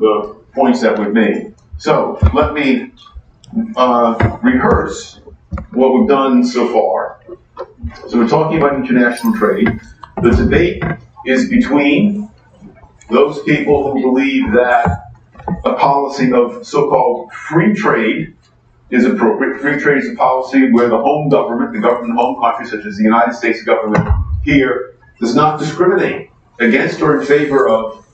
the points that we've made. So let me rehearse what we've done so far. So we're talking about international trade. The debate is between those people who believe that a policy of so-called free trade is appropriate. Free trade is a policy where the home government, the government of home country, such as the United States government here, does not discriminate against or in favor of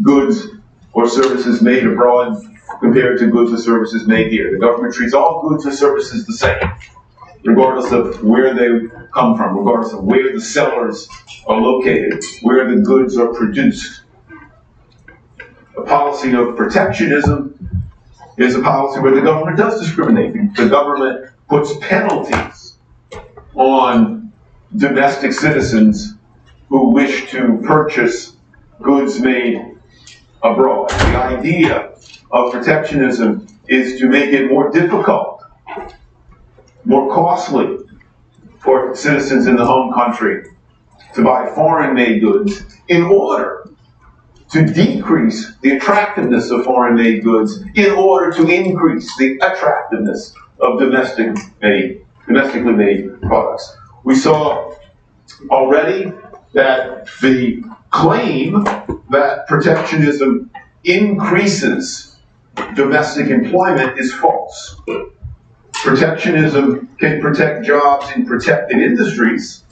goods or services made abroad compared to goods or services made here. The government treats all goods or services the same, regardless of where they come from, regardless of where the sellers are located, where the goods are produced. A policy of protectionism is a policy where the government does discriminate. The government puts penalties on domestic citizens who wish to purchase goods made abroad. The idea of protectionism is to make it more difficult, more costly for citizens in the home country to buy foreign-made goods in order to decrease the attractiveness of foreign-made goods in order to increase the attractiveness of domestically made products. We saw already that the claim that protectionism increases domestic employment is false. Protectionism can protect jobs in protected industries,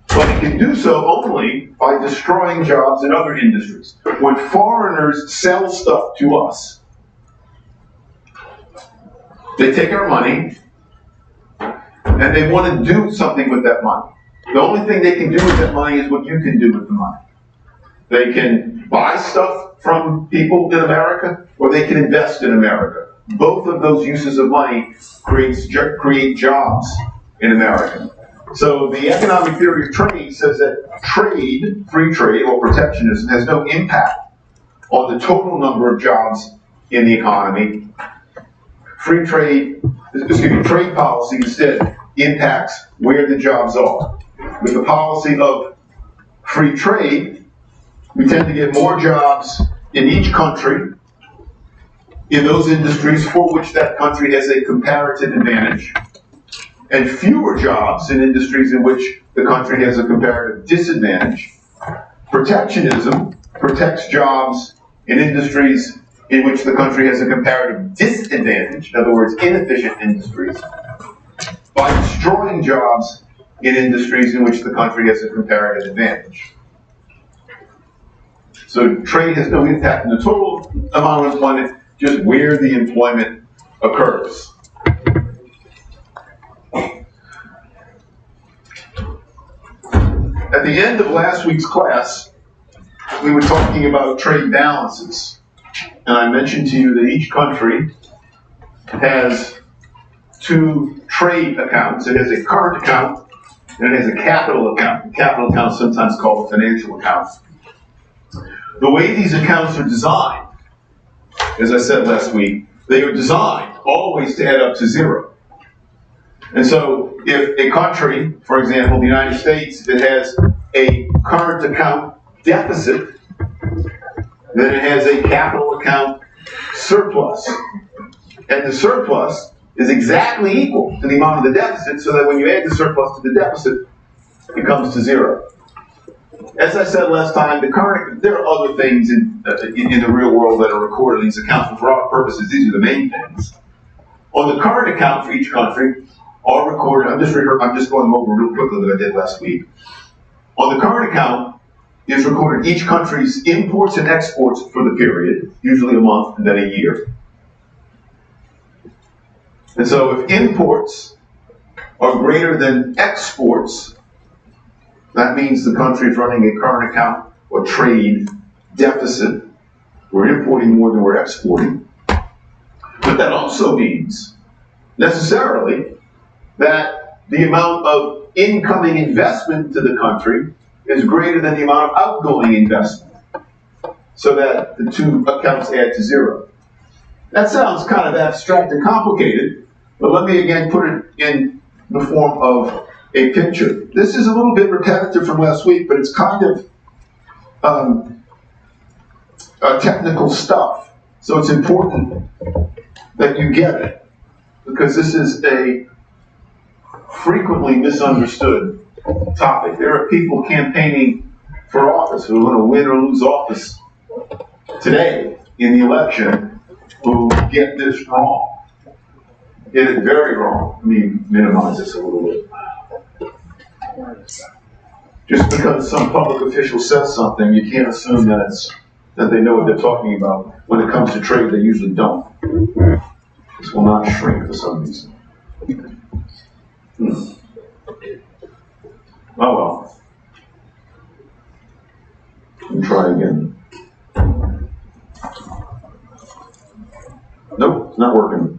but it can do so only by destroying jobs in other industries. When foreigners sell stuff to us, they take our money and they want to do something with that money. The only thing they can do with that money is what you can do with the money. They can buy stuff from people in America, or they can invest in America. Both of those uses of money create jobs in America. So the economic theory of trade says that trade, free trade or protectionism, has no impact on the total number of jobs in the economy. Trade policy instead impacts where the jobs are. With the policy of free trade, we tend to get more jobs in each country in those industries for which that country has a comparative advantage, and fewer jobs in industries in which the country has a comparative disadvantage. Protectionism protects jobs in industries in which the country has a comparative disadvantage, in other words, inefficient industries, by destroying jobs in industries in which the country has a comparative advantage. So trade has no impact on the total amount of employment, just where the employment occurs. At the end of last week's class, we were talking about trade balances. And I mentioned to you that each country has two trade accounts. It has a current account and it has a capital account. The capital account is sometimes called a financial account. The way these accounts are designed, as I said last week, they are designed always to add up to zero. And so if a country, for example, the United States, that has a current account deficit, then it has a capital account surplus. And the surplus is exactly equal to the amount of the deficit, so that when you add the surplus to the deficit, it comes to zero. As I said last time, there are other things in the real world that are recorded in these accounts, but for our purposes, these are the main things. On the current account for each country, are recorded, I'm just going over real quickly that I did last week. On the current account is recorded each country's imports and exports for the period, usually a month and then a year. And so if imports are greater than exports, that means the country is running a current account or trade deficit. We're importing more than we're exporting. But that also means, necessarily, that the amount of incoming investment to the country is greater than the amount of outgoing investment, so that the two accounts add to zero. That sounds kind of abstract and complicated, but let me again put it in the form of a picture. This is a little bit repetitive from last week, but it's kind of technical stuff. So it's important that you get it, because this is a frequently misunderstood topic. There are people campaigning for office who are going to win or lose office today in the election who get this wrong. Get it very wrong. Let me minimize this a little bit. Just because some public official says something, you can't assume that they know what they're talking about. When it comes to trade, they usually don't. This will not shrink for some reason. Oh well. Let me try again. Nope, it's not working.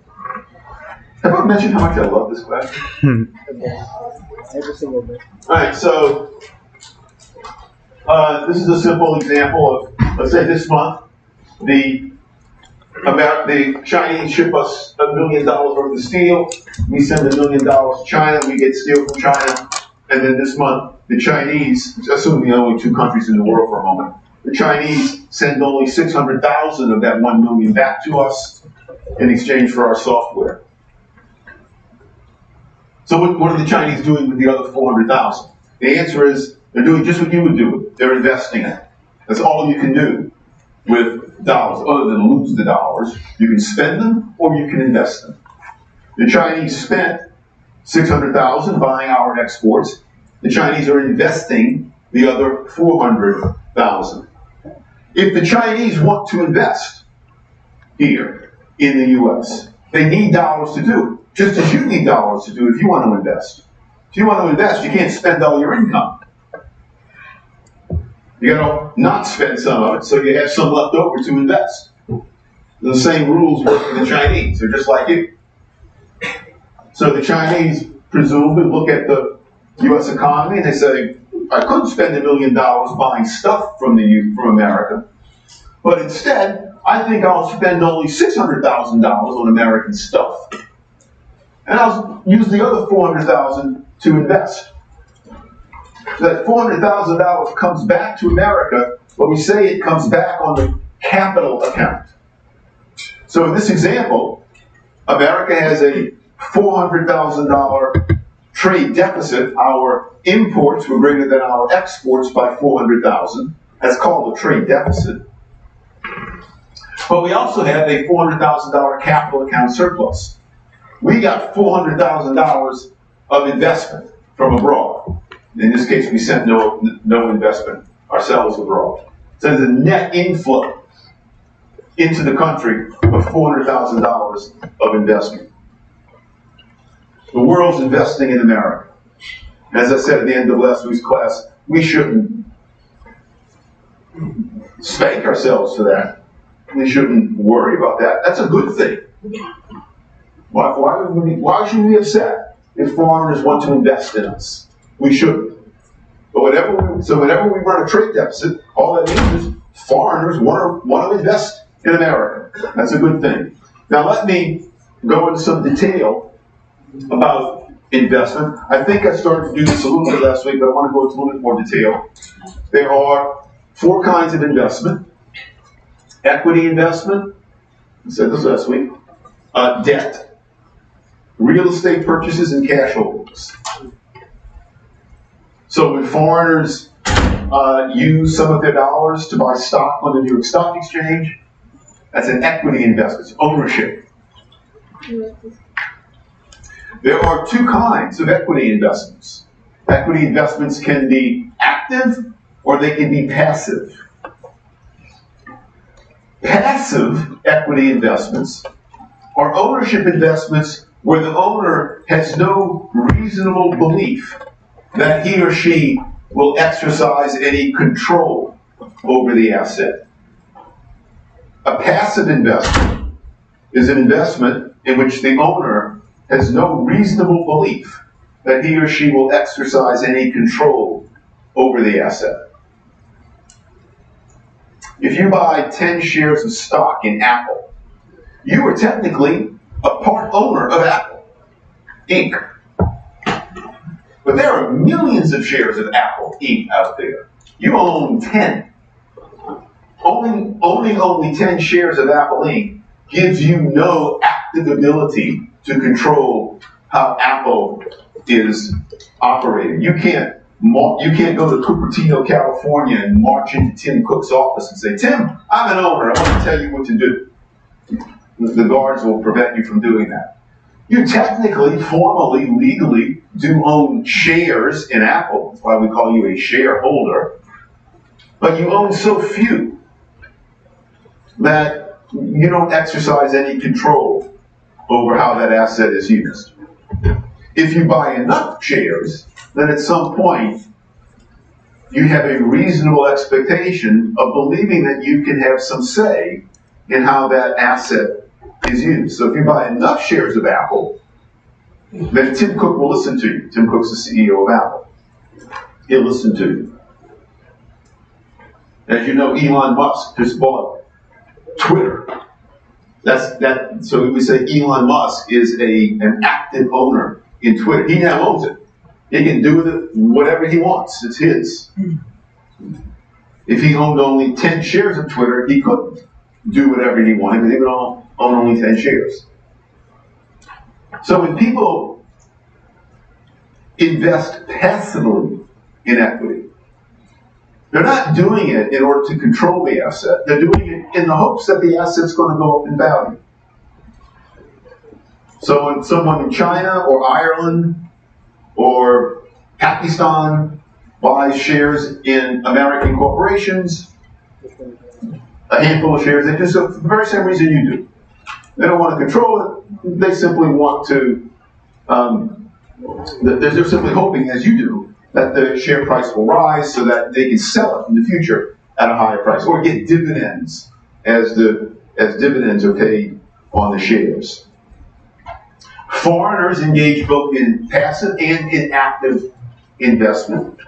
Have I mentioned how much I love this question? Every single bit. Alright, so this is a simple example of, let's say this month, the Chinese ship us $1 million worth of steel. We send $1 million to China, we get steel from China, and then this month, the Chinese, assuming the only two countries in the world for a moment, the Chinese send only 600,000 of that 1 million back to us in exchange for our software. So what are the Chinese doing with the other 400,000? The answer is they're doing just what you would do. They're investing it. That's all you can do with dollars, other than lose the dollars. You can spend them or you can invest them. The Chinese spent 600,000 buying our exports. The Chinese are investing the other 400,000. If the Chinese want to invest here in the U.S., they need dollars to do it. Just as you need dollars to do it if you want to invest. If you want to invest, you can't spend all your income. You gotta not spend some of it so you have some left over to invest. The same rules work for the Chinese. They're just like you. So the Chinese presumably look at the U.S. economy and they say, I could spend $1 million buying stuff from America, but instead, I think I'll spend only $600,000 on American stuff. And I'll use the other $400,000 to invest. So that $400,000 comes back to America, but we say it comes back on the capital account. So in this example, America has a $400,000 trade deficit. Our imports were greater than our exports by $400,000. That's called a trade deficit. But we also have a $400,000 capital account surplus. We got $400,000 of investment from abroad. In this case, we sent no investment ourselves abroad. So there's a net inflow into the country of $400,000 of investment. The world's investing in America. As I said at the end of last week's class, we shouldn't spank ourselves for that. We shouldn't worry about that. That's a good thing. Why should we be upset if foreigners want to invest in us? We shouldn't. But whenever we run a trade deficit, all that means is foreigners want to invest in America. That's a good thing. Now let me go into some detail about investment. I think I started to do this a little bit last week, but I want to go into a little bit more detail. There are 4 kinds of investment. Equity investment, I said this last week. Debt, real estate purchases, and cash holdings. So when foreigners use some of their dollars to buy stock on the New York Stock Exchange, that's an equity investment, it's ownership. There are 2 kinds of equity investments. Equity investments can be active or they can be passive. Passive equity investments are ownership investments where the owner has no reasonable belief that he or she will exercise any control over the asset. A passive investment is an investment in which the owner has no reasonable belief that he or she will exercise any control over the asset. If you buy 10 shares of stock in Apple, you are technically a part owner of Apple, Inc. But there are millions of shares of Apple, Inc. out there. You own 10. owning only 10 shares of Apple Inc. gives you no active ability to control how Apple is operating. You can't go to Cupertino, California and march into Tim Cook's office and say, Tim, I'm an owner, I want to tell you what to do. The guards will prevent you from doing that. You technically, formally, legally do own shares in Apple. That's why we call you a shareholder. But you own so few that you don't exercise any control over how that asset is used. If you buy enough shares, then at some point you have a reasonable expectation of believing that you can have some say in how that asset is used. So if you buy enough shares of Apple, then Tim Cook will listen to you. Tim Cook's the CEO of Apple. He'll listen to you. As you know, Elon Musk just bought Twitter. So we say Elon Musk is an active owner in Twitter. He now owns it. He can do with it whatever he wants. It's his. If he owned only 10 shares of Twitter, he couldn't do whatever he wanted because he would own only 10 shares. So when people invest passively in equity, they're not doing it in order to control the asset. They're doing it in the hopes that the asset's going to go up in value. So when someone in China or Ireland or Pakistan buys shares in American corporations, a handful of shares, they do so for the very same reason you do. They don't want to control it. They simply want to, they're simply hoping, as you do, that the share price will rise so that they can sell it in the future at a higher price or get dividends as dividends are paid on the shares. Foreigners engage both in passive and in active investment.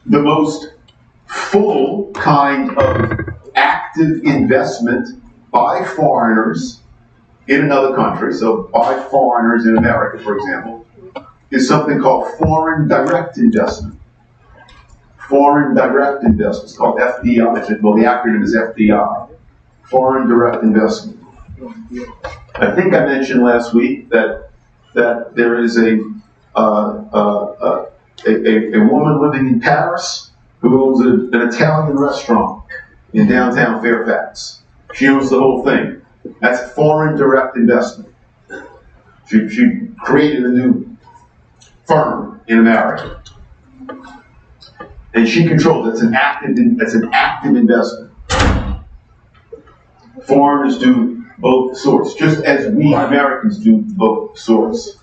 The most full kind of active investment by foreigners in another country, so by foreigners in America, for example, is something called foreign direct investment. Foreign direct investment. It's called FDI. Well, the acronym is FDI. Foreign direct investment. I think I mentioned last week that there is a woman living in Paris who owns an Italian restaurant in downtown Fairfax. She owns the whole thing. That's foreign direct investment. She created a new firm in America, and she controls it. That's an active investment. Foreigners do both sorts, just as we Americans do both sorts.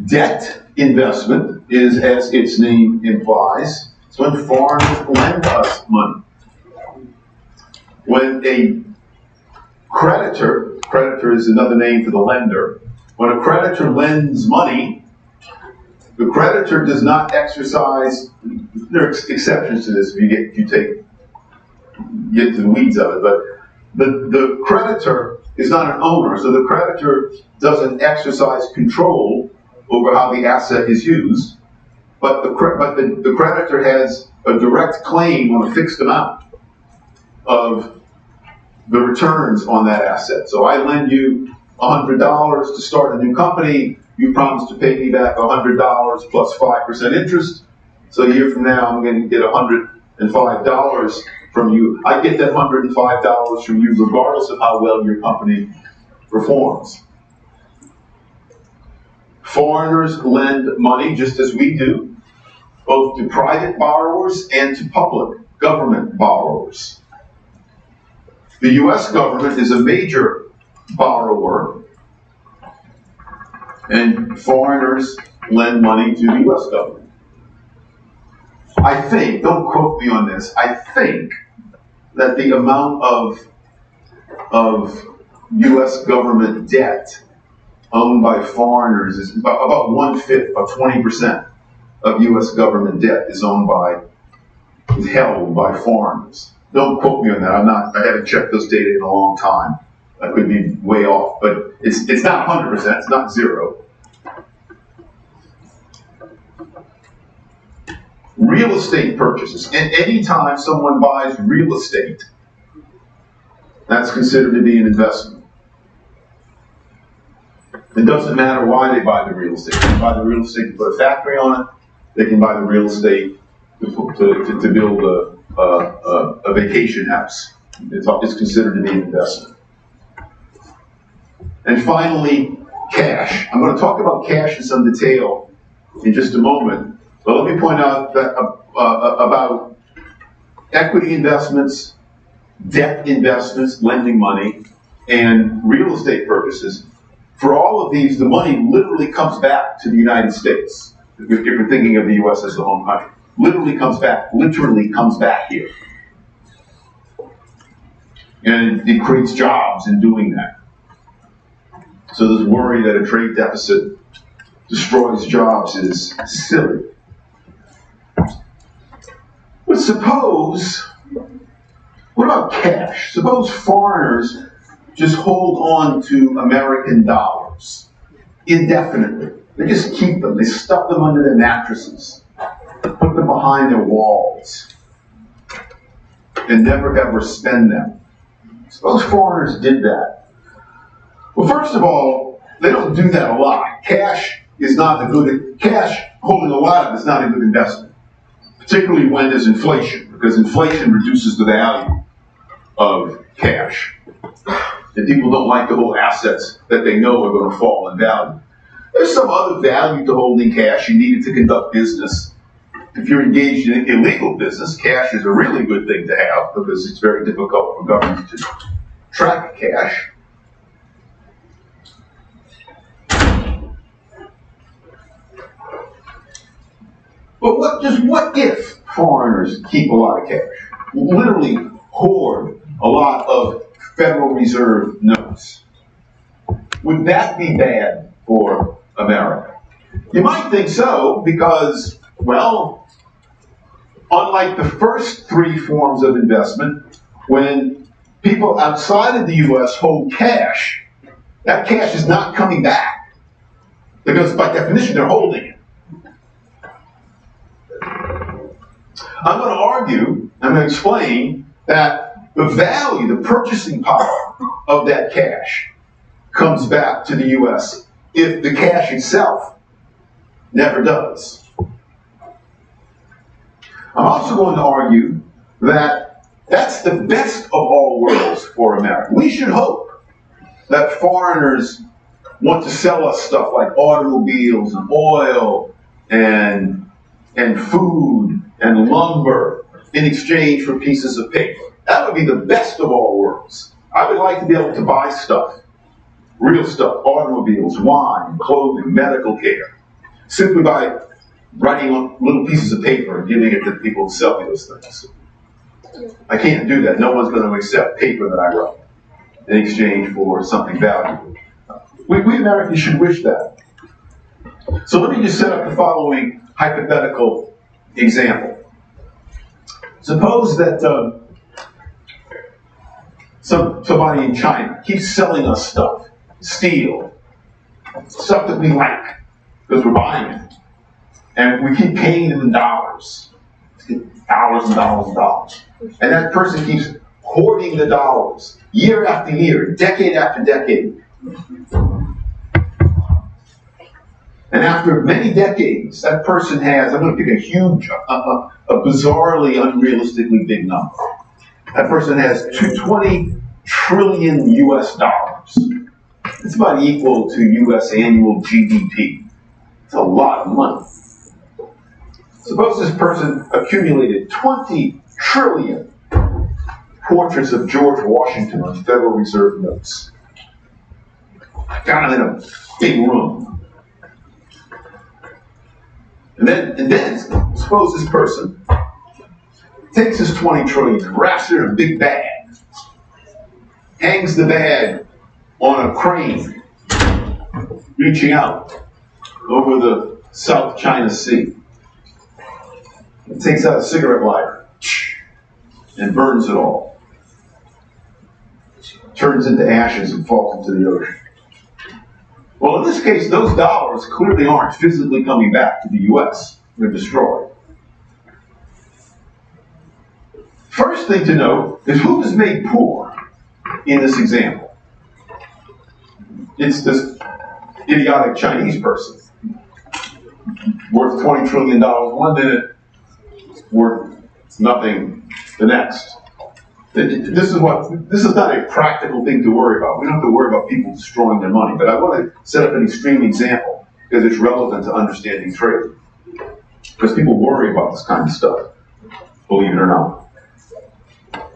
Debt investment is, as its name implies, it's when foreigners lend us money. When a creditor is another name for the lender, when a creditor lends money, the creditor does not exercise, there are exceptions to this if you get to the weeds of it, but the creditor is not an owner, so the creditor doesn't exercise control over how the asset is used, but the creditor has a direct claim on a fixed amount of the returns on that asset. So I lend you $100 to start a new company. You promise to pay me back $100 plus 5% interest. So a year from now, I'm going to get $105 from you. I get that $105 from you regardless of how well your company performs. Foreigners lend money just as we do, both to private borrowers and to public government borrowers. The U.S. government is a major borrower, and foreigners lend money to the U.S. government. I think, don't quote me on this, I think that the amount of U.S. government debt owned by foreigners is about 1/5, about 20% of U.S. government debt is held by foreigners. Don't quote me on that. I haven't checked those data in a long time. I could be way off, but it's not 100%. It's not zero. real estate purchases. And anytime someone buys real estate, that's considered to be an investment. It doesn't matter why they buy the real estate. They can buy the real estate to put a factory on it. They can buy the real estate to build a vacation house. It's considered to be an investment. And finally, cash. I'm going to talk about cash in some detail in just a moment. But let me point out that about equity investments, debt investments, lending money, and real estate purchases. For all of these, the money literally comes back to the United States. If you're thinking of the U.S. as the home country, literally comes back here. And it creates jobs in doing that. So this worry that a trade deficit destroys jobs is silly. But suppose, what about cash? Suppose foreigners just hold on to American dollars indefinitely. They just keep them. They stuff them under their mattresses, put them behind their walls, and never ever spend them. Suppose foreigners did that. Well, first of all, they don't do that a lot. Cash, holding a lot of it is not a good investment, particularly when there's inflation, because inflation reduces the value of cash. And people don't like to hold assets that they know are going to fall in value. There's some other value to holding cash. You need it to conduct business. If you're engaged in illegal business, cash is a really good thing to have because it's very difficult for government to track cash. But what if foreigners keep a lot of cash? Literally hoard a lot of Federal Reserve notes. Would that be bad for America? You might think so because, well, unlike the first three forms of investment, when people outside of the U.S. hold cash, that cash is not coming back because by definition they're holding it. I'm going to argue, I'm going to explain that the value, the purchasing power of that cash comes back to the U.S. if the cash itself never does. I'm also going to argue that that's the best of all worlds for America. We should hope that foreigners want to sell us stuff like automobiles and oil and food and lumber in exchange for pieces of paper. That would be the best of all worlds. I would like to be able to buy stuff, real stuff, automobiles, wine, clothing, medical care, simply by writing on little pieces of paper and giving it to the people who sell me those things. I can't do that. No one's going to accept paper that I write in exchange for something valuable. We Americans should wish that. So let me just set up the following hypothetical example. Suppose that somebody in China keeps selling us stuff, steel, stuff that we like, because we're buying it. And we keep paying them in dollars. Dollars and dollars and dollars. And that person keeps hoarding the dollars, year after year, decade after decade. And after many decades, that person has, I'm going to pick a huge, a bizarrely, unrealistically big number. That person has 20 trillion US dollars. It's about equal to US annual GDP. It's a lot of money. Suppose this person accumulated 20 trillion portraits of George Washington on Federal Reserve notes. Got them in a big room. And then suppose this person takes his 20 trillion, wraps it in a big bag, hangs the bag on a crane, reaching out over the South China Sea. He takes out a cigarette lighter and burns it all. Turns into ashes and falls into the ocean. Well, in this case, those dollars clearly aren't physically coming back to the U.S. They're destroyed. First thing to note is who is made poor in this example. It's this idiotic Chinese person, worth $20 trillion one minute, worth nothing the next. This is not a practical thing to worry about. We don't have to worry about people destroying their money. But I want to set up an extreme example because it's relevant to understanding trade. Because people worry about this kind of stuff, believe it or not.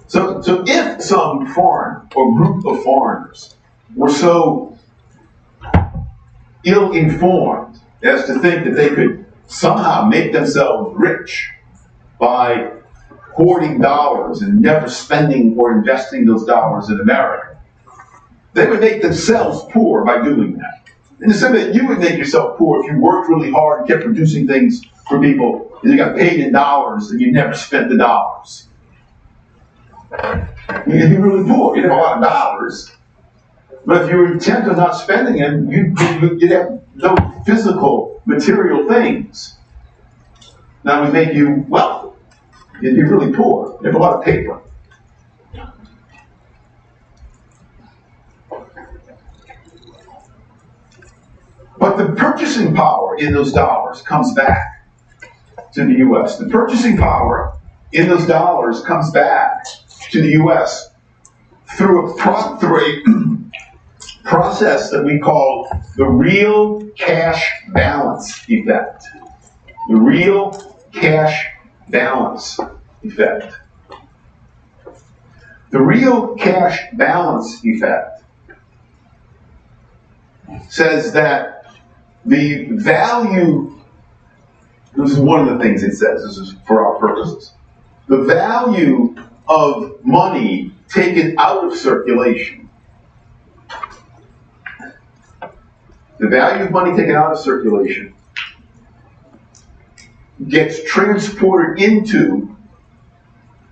So if some foreign or group of foreigners were so ill-informed as to think that they could somehow make themselves rich by hoarding dollars and never spending or investing those dollars in America, they would make themselves poor by doing that. In the same way, you would make yourself poor if you worked really hard and kept producing things for people and you got paid in dollars and you never spent the dollars. You'd be really poor. You'd have a lot of dollars, but if you were intent on not spending them, you'd have no physical, material things that would make you wealthy. You'd be really poor. You have a lot of paper. But the purchasing power in those dollars comes back to the U.S. The purchasing power in those dollars comes back to the U.S. through a process that we call the real cash balance effect. The real cash balance effect. The real cash balance effect says that the value, this is one of the things it says, this is for our purposes, the value of money taken out of circulation. The value of money taken out of circulation gets transported into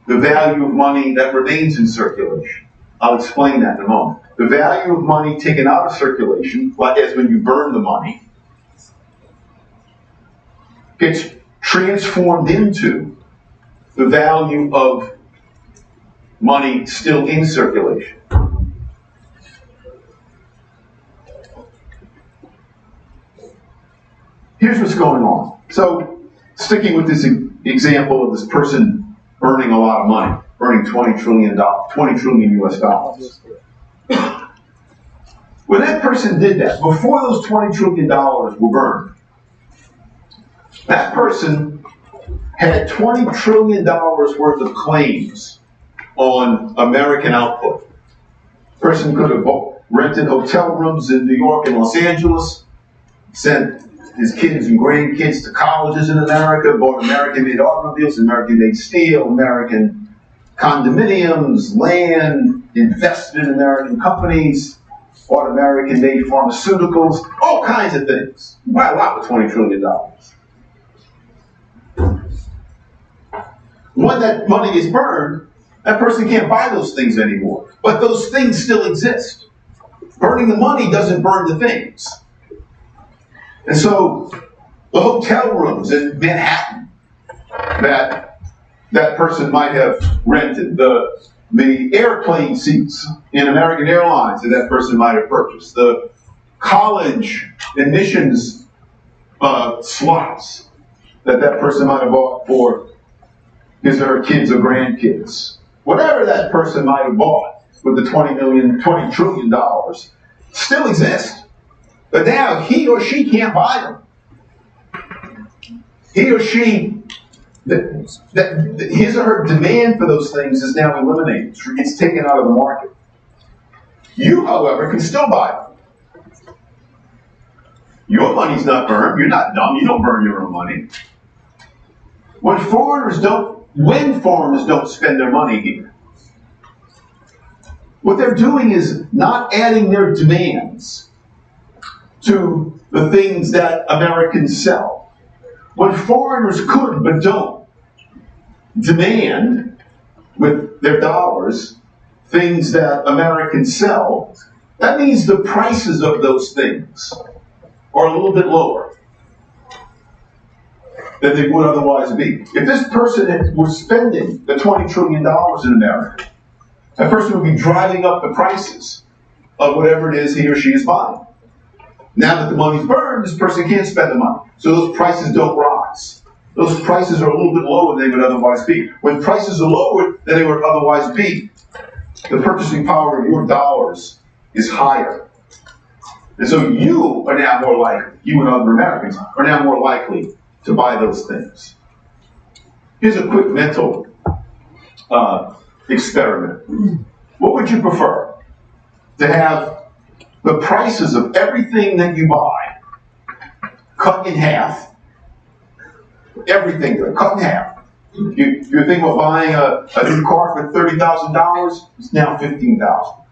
the value of money that remains in circulation. I'll explain that in a moment. The value of money taken out of circulation, like as when you burn the money, gets transformed into the value of money still in circulation. Here's what's going on. So, sticking with this example of this person earning a lot of money, earning $20 trillion US dollars. When that person did that, before those $20 trillion were burned, that person had $20 trillion worth of claims on American output. The person could have rented hotel rooms in New York and Los Angeles, sent his kids and grandkids to colleges in America, bought American-made automobiles, American-made steel, American condominiums, land, invested in American companies, bought American-made pharmaceuticals, all kinds of things. Buy a lot with $20 trillion. When that money is burned, that person can't buy those things anymore. But those things still exist. Burning the money doesn't burn the things. And so, the hotel rooms in Manhattan that that person might have rented, the airplane seats in American Airlines that person might have purchased, the college admissions slots that person might have bought for his or her kids or grandkids, whatever that person might have bought with the $20 trillion still exists. But now he or she can't buy them. He or she, his or her demand for those things is now eliminated. It's taken out of the market. You, however, can still buy them. Your money's not burned. You're not dumb. You don't burn your own money. When foreigners don't spend their money here, what they're doing is not adding their demands to the things that Americans sell. When foreigners could but don't demand with their dollars things that Americans sell, that means the prices of those things are a little bit lower. than they would otherwise be. If this person was spending the $20 trillion in America, that person would be driving up the prices of whatever it is he or she is buying. Now that the money's burned, this person can't spend the money. So those prices don't rise. Those prices are a little bit lower than they would otherwise be. When prices are lower than they would otherwise be, the purchasing power of your dollars is higher. And so you are now more likely, you and other Americans, are now more likely to buy those things. Here's a quick mental experiment. What would you prefer? To have the prices of everything that you buy cut in half? Everything cut in half. You're thinking of buying a new car for $30,000, it's now $15,000.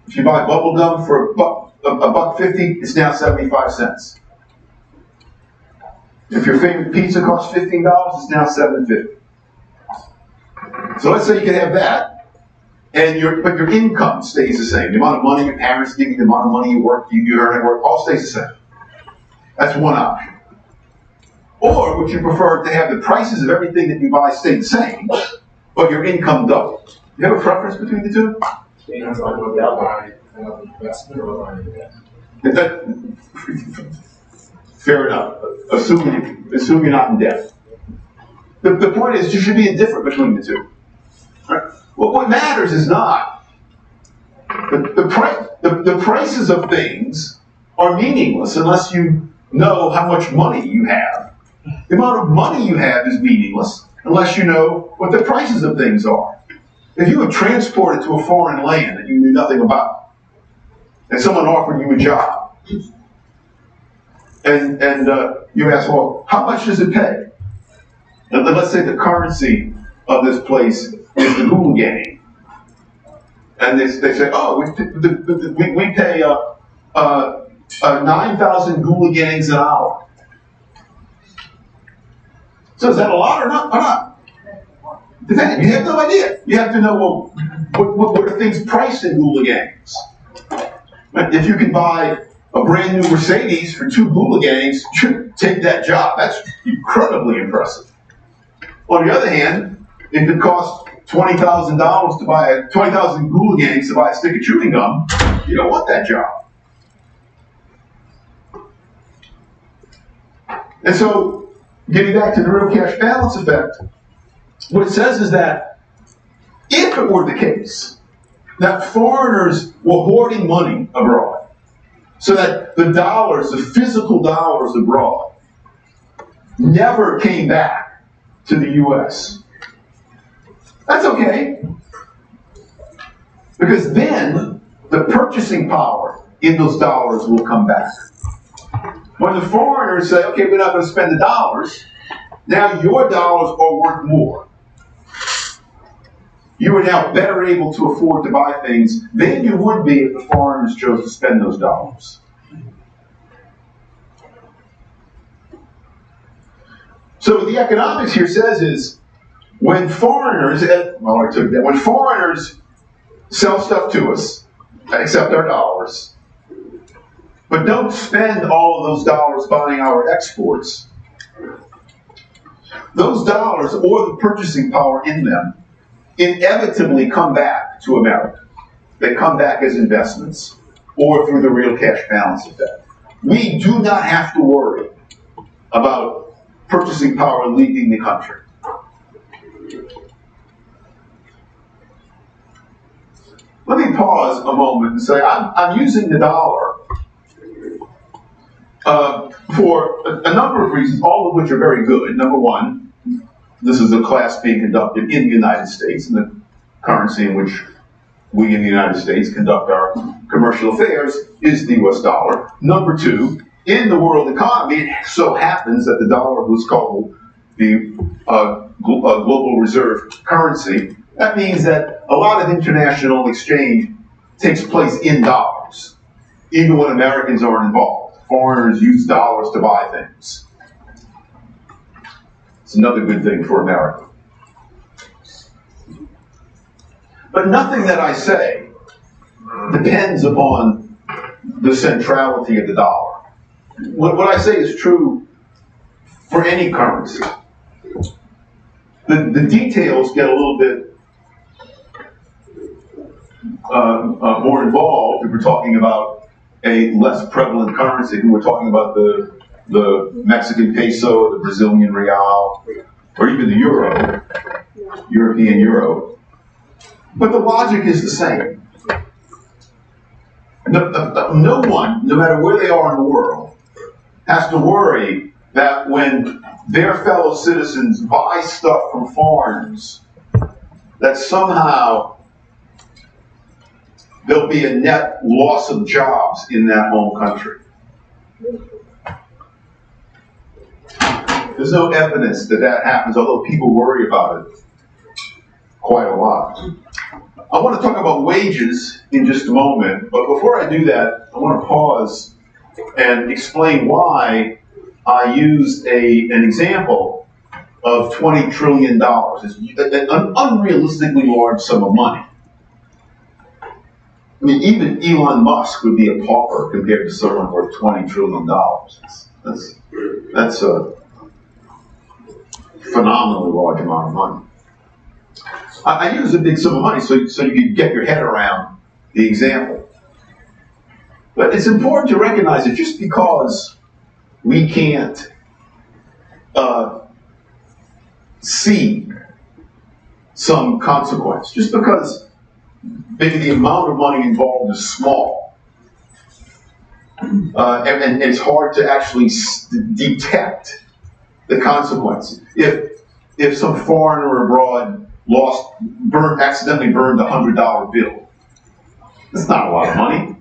If you buy bubble gum for $1.50, it's now 75 cents. If your favorite pizza costs $15, it's now $7.50. So let's say you can have that, but your income stays the same. The amount of money your parents give you, the amount of money you earn at work, all stays the same. That's one option. Or would you prefer to have the prices of everything that you buy stay the same, but your income doubles? Do you have a preference between the two? Fair enough. Assume you're not in debt. The point is, you should be indifferent between the two. Right? Well, what matters is not the prices of things are meaningless unless you know how much money you have. The amount of money you have is meaningless unless you know what the prices of things are. If you were transported to a foreign land that you knew nothing about, and someone offered you a job, and you ask, well, how much does it pay? And let's say the currency of this place is the Gulagani. And they say, oh, we pay 9,000 Gulagangs an hour. So is that a lot or not? Depending. You have no idea. You have to know, well, what are things priced in Gulagangs? If you can buy a brand new Mercedes for 2 Gulagangs, take that job. That's incredibly impressive. On the other hand, if it costs $20,000 to buy 20,000 Gulagangs to buy a stick of chewing gum, you don't want that job. And so, getting back to the real cash balance effect, what it says is that if it were the case that foreigners were hoarding money abroad, so that the dollars, the physical dollars abroad, never came back to the U.S., that's okay. Because then the purchasing power in those dollars will come back. When the foreigners say, okay, we're not going to spend the dollars, now your dollars are worth more. You are now better able to afford to buy things than you would be if the foreigners chose to spend those dollars. So what the economics here says is, when foreigners sell stuff to us, accept our dollars, but don't spend all of those dollars buying our exports, those dollars or the purchasing power in them inevitably come back to America. They come back as investments or through the real cash balance effect. We do not have to worry about purchasing power leaving the country. Let me pause a moment and say I'm using the dollar for a number of reasons, all of which are very good. Number one, this is a class being conducted in the United States, and the currency in which we in the United States conduct our commercial affairs is the US dollar. Number two, in the world economy, it so happens that the dollar was called the global reserve currency. That means that a lot of international exchange takes place in dollars, even when Americans aren't involved. Foreigners use dollars to buy things. It's another good thing for America. But nothing that I say depends upon the centrality of the dollar. What I say is true for any currency. The details get a little bit more involved if we're talking about a less prevalent currency. If we're talking about the Mexican peso, the Brazilian real, or even the euro, European euro. But the logic is the same. No one, no matter where they are in the world, has to worry that when their fellow citizens buy stuff from foreigners, that somehow there'll be a net loss of jobs in that home country. There's no evidence that that happens, although people worry about it quite a lot. I want to talk about wages in just a moment, but before I do that, I want to pause and explain why I used an example of $20 trillion. It's an unrealistically large sum of money. I mean, even Elon Musk would be a pauper compared to someone worth $20 trillion. That's a phenomenally large amount of money. I use a big sum of money so you can get your head around the example. But it's important to recognize that just because we can't see some consequence, just because maybe the amount of money involved is small, and it's hard to actually detect the consequences. If some foreigner abroad accidentally burned a $100 bill, that's not a lot of money.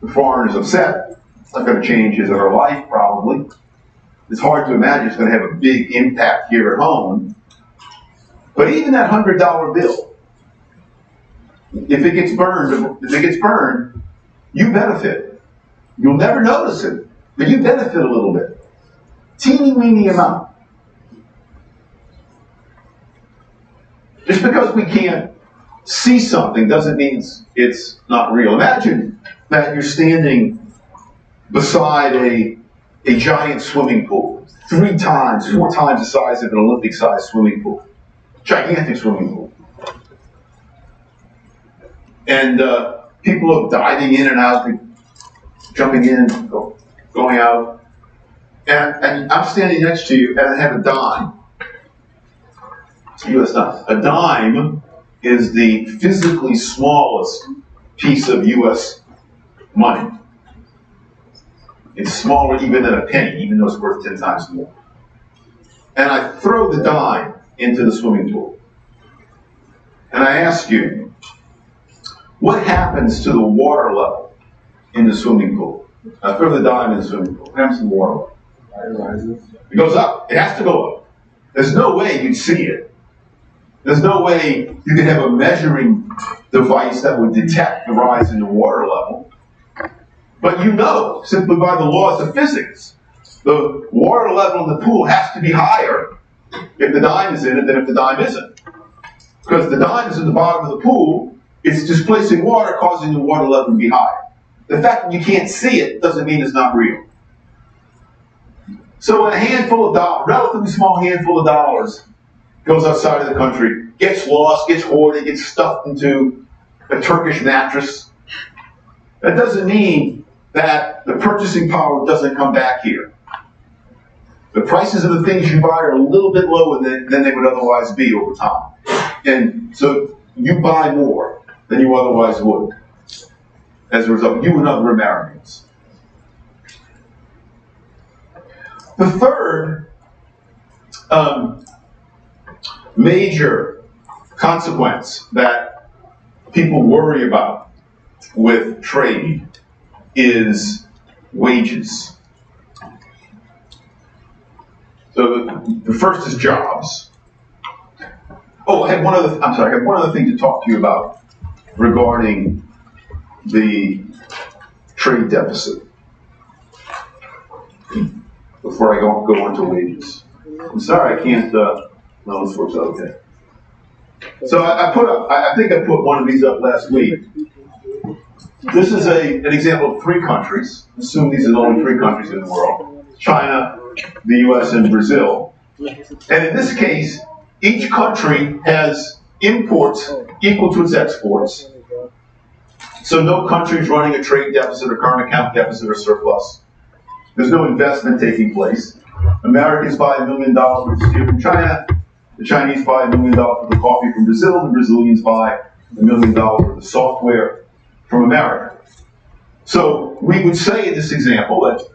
The foreigner's upset. It's not going to change his or her life, probably. It's hard to imagine it's going to have a big impact here at home. But even that $100 bill, if it gets burned, you benefit. You'll never notice it, but you benefit a little bit. Teeny weeny amount. Just because we can't see something doesn't mean it's not real. Imagine that you're standing beside a giant swimming pool, 3 times, 4 times the size of an Olympic-sized swimming pool. Gigantic swimming pool. And people are diving in and out, jumping in, going out. And I'm standing next to you, and I have a dime. It's a US dime. A dime is the physically smallest piece of US money. It's smaller even than a penny, even though it's worth 10 times more. And I throw the dime into the swimming pool. And I ask you, what happens to the water level in the swimming pool? I throw the dime in the swimming pool. What happens to the water level? It rises. It goes up. It has to go up. There's no way you'd see it. There's no way you could have a measuring device that would detect the rise in the water level. But you know, simply by the laws of physics, the water level in the pool has to be higher if the dime is in it than if the dime isn't. Because the dime is in the bottom of the pool, it's displacing water, causing the water level to be higher. The fact that you can't see it doesn't mean it's not real. So when a handful of dollars, relatively small handful of dollars, goes outside of the country, gets lost, gets hoarded, gets stuffed into a Turkish mattress, that doesn't mean that the purchasing power doesn't come back here. The prices of the things you buy are a little bit lower than they would otherwise be over time. And so you buy more than you otherwise would. As a result, you and other Americans. The third major consequence that people worry about with trade is wages. So the first is jobs. Oh, I have one other thing to talk to you about regarding the trade deficit before I go on to wages. I'm sorry I can't, no, this works out okay. So I think I put one of these up last week. This is an example of 3 countries. Assume these are the only 3 countries in the world. China, the US and Brazil. And in this case, each country has imports equal to its exports. So no country is running a trade deficit or current account deficit or surplus. There's no investment taking place. Americans buy $1 million worth of steel from China. The Chinese buy $1 million worth of coffee from Brazil. The Brazilians buy $1 million worth of software from America. So we would say in this example that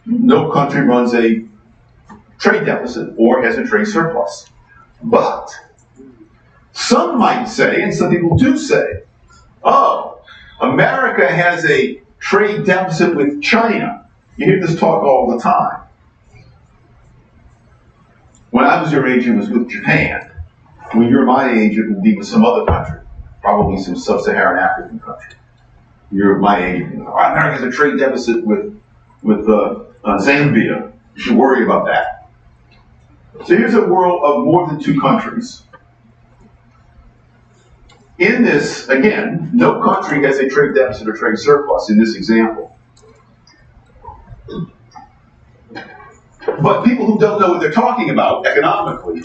no country runs a trade deficit or has a trade surplus. But some might say, and some people do say, oh, America has a trade deficit with China. You hear this talk all the time. When I was your age, it was with Japan. When you're my age, it will be with some other country, probably some sub-Saharan African country. You're my age, America has a trade deficit with Zambia. You should worry about that. So here's a world of more than two countries. In this, again, no country has a trade deficit or trade surplus in this example. But people who don't know what they're talking about economically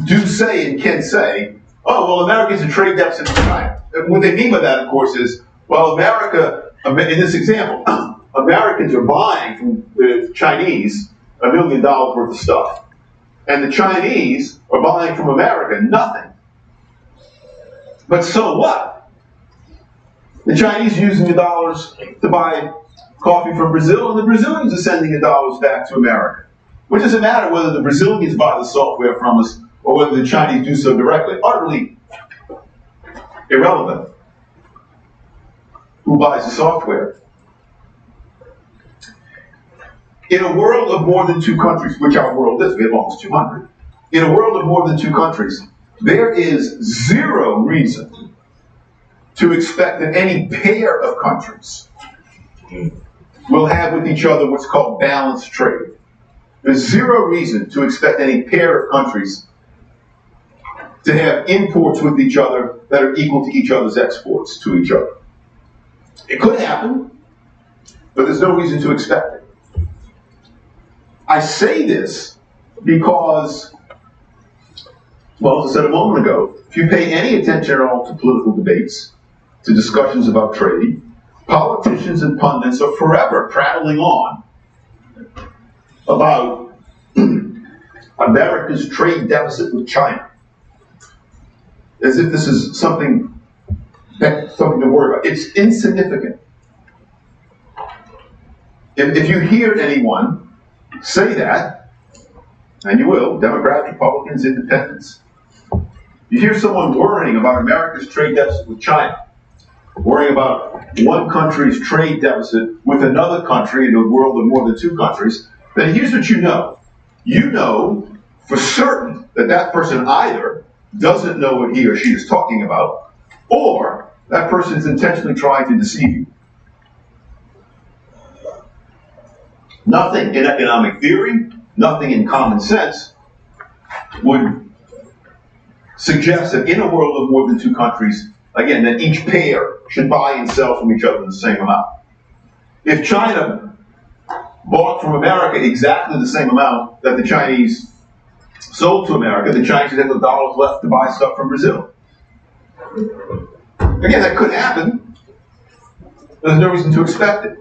do say and can say, oh, well, America has a trade deficit with China. And what they mean by that, of course, is, well, America, in this example, Americans are buying from the Chinese $1 million worth of stuff. And the Chinese are buying from America nothing. But so what? The Chinese are using the dollars to buy coffee from Brazil, and the Brazilians are sending the dollars back to America. It doesn't matter whether the Brazilians buy the software from us or whether the Chinese do so directly. Utterly irrelevant. Who buys the software? In a world of more than two countries, which our world is, we have almost 200. In a world of more than two countries, there is zero reason to expect that any pair of countries will have with each other what's called balanced trade. There's zero reason to expect any pair of countries to have imports with each other that are equal to each other's exports to each other. It could happen, but there's no reason to expect it. I say this because, well, as I said a moment ago, if you pay any attention at all to political debates, to discussions about trade, politicians and pundits are forever prattling on about America's trade deficit with China, as if this is something to worry about. It's insignificant. If you hear anyone say that, and you will, Democrats, Republicans, Independents, you hear someone worrying about America's trade deficit with China, worrying about one country's trade deficit with another country in a world of more than two countries, then here's what you know. You know for certain that that person either doesn't know what he or she is talking about, or that person is intentionally trying to deceive you. Nothing in economic theory, nothing in common sense would suggest that in a world of more than two countries, again, that each pair should buy and sell from each other the same amount. If China bought from America exactly the same amount that the Chinese sold to America, the Chinese would have the dollars left to buy stuff from Brazil. Again, that could happen. There's no reason to expect it.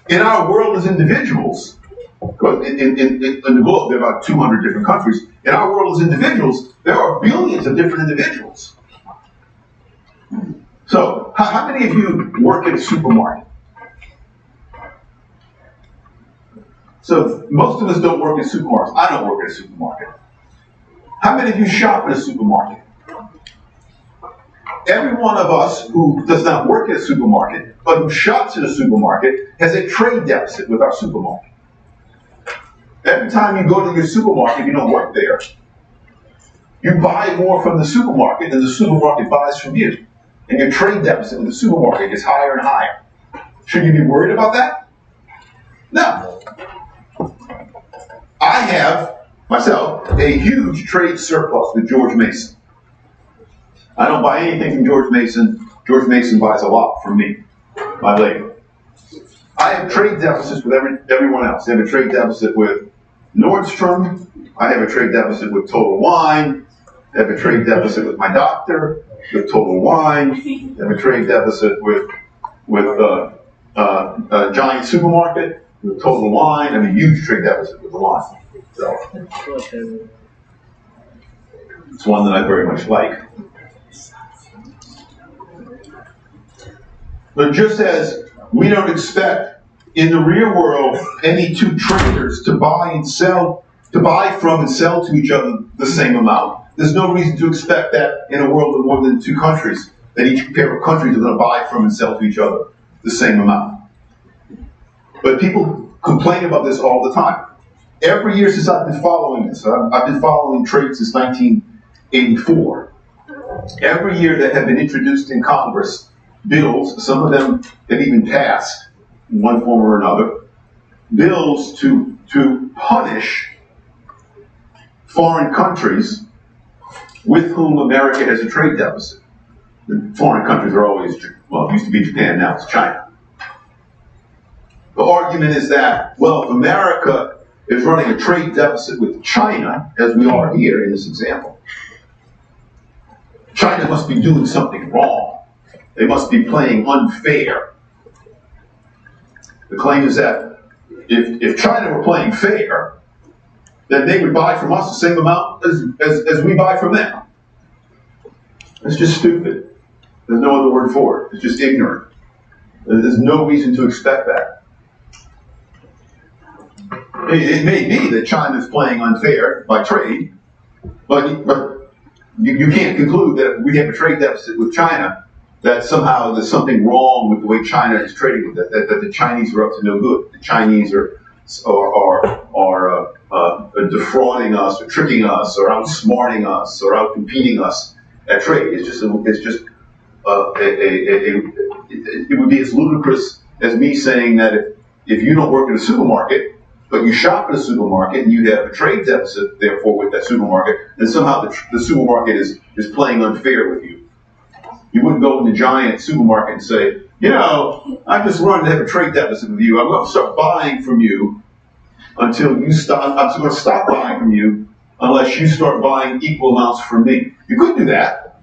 In our world as individuals, because in the globe there are about 200 different countries, in our world as individuals, there are billions of different individuals. So, how many of you work at a supermarket? So, most of us don't work at supermarkets. I don't work at a supermarket. How many of you shop at a supermarket? Every one of us who does not work at a supermarket, but who shops at a supermarket, has a trade deficit with our supermarket. Every time you go to your supermarket, if you don't work there, you buy more from the supermarket than the supermarket buys from you. And your trade deficit with the supermarket gets higher and higher. Should you be worried about that? No. I have, myself, a huge trade surplus with George Mason. I don't buy anything from George Mason. George Mason buys a lot from me, my labor. I have trade deficits with everyone else. I have a trade deficit with Nordstrom. I have a trade deficit with Total Wine. I have a trade deficit with my doctor, with Total Wine. I have a trade deficit with a giant supermarket, with Total Wine. I have a huge trade deficit with the wine. So it's one that I very much like. But just as we don't expect in the real world any two traders to buy from and sell to each other the same amount, there's no reason to expect that in a world of more than two countries, that each pair of countries are going to buy from and sell to each other the same amount. But people complain about this all the time. Every year since I've been following this, I've been following trade since 1984. Every year that have been introduced in Congress, bills, some of them have even passed in one form or another, bills to punish foreign countries with whom America has a trade deficit. The foreign countries are always, well, it used to be Japan, now it's China. The argument is that, well, if America is running a trade deficit with China, as we are here in this example, China must be doing something wrong. They must be playing unfair. The claim is that if China were playing fair, then they would buy from us the same amount as we buy from them. It's just stupid. There's no other word for it. It's just ignorant. There's no reason to expect that. It may be that China is playing unfair by trade, but you can't conclude that if we have a trade deficit with China, that somehow there's something wrong with the way China is trading with it, that the Chinese are up to no good. The Chinese are defrauding us, or tricking us, or outsmarting us, or outcompeting us at trade. It would be as ludicrous as me saying that if you don't work at a supermarket, but you shop at a supermarket and you have a trade deficit, therefore, with that supermarket, then somehow the supermarket is playing unfair with you. You wouldn't go in the giant supermarket and say, you know, I just run to have a trade deficit with you. I'm going to start buying from you until you stop. I'm going to stop buying from you unless you start buying equal amounts from me. You could do that,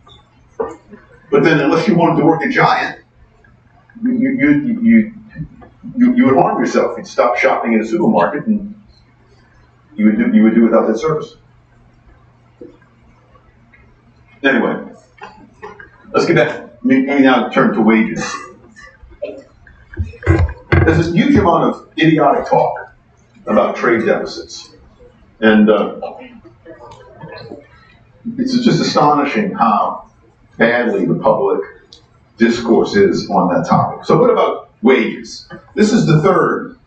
but then unless you wanted to work a giant, you would harm yourself. You'd stop shopping in a supermarket, and you would do without that service. Anyway, let's get back. Let me now turn to wages. There's a huge amount of idiotic talk about trade deficits, and it's just astonishing how badly the public discourse is on that topic. So what about wages? This is the third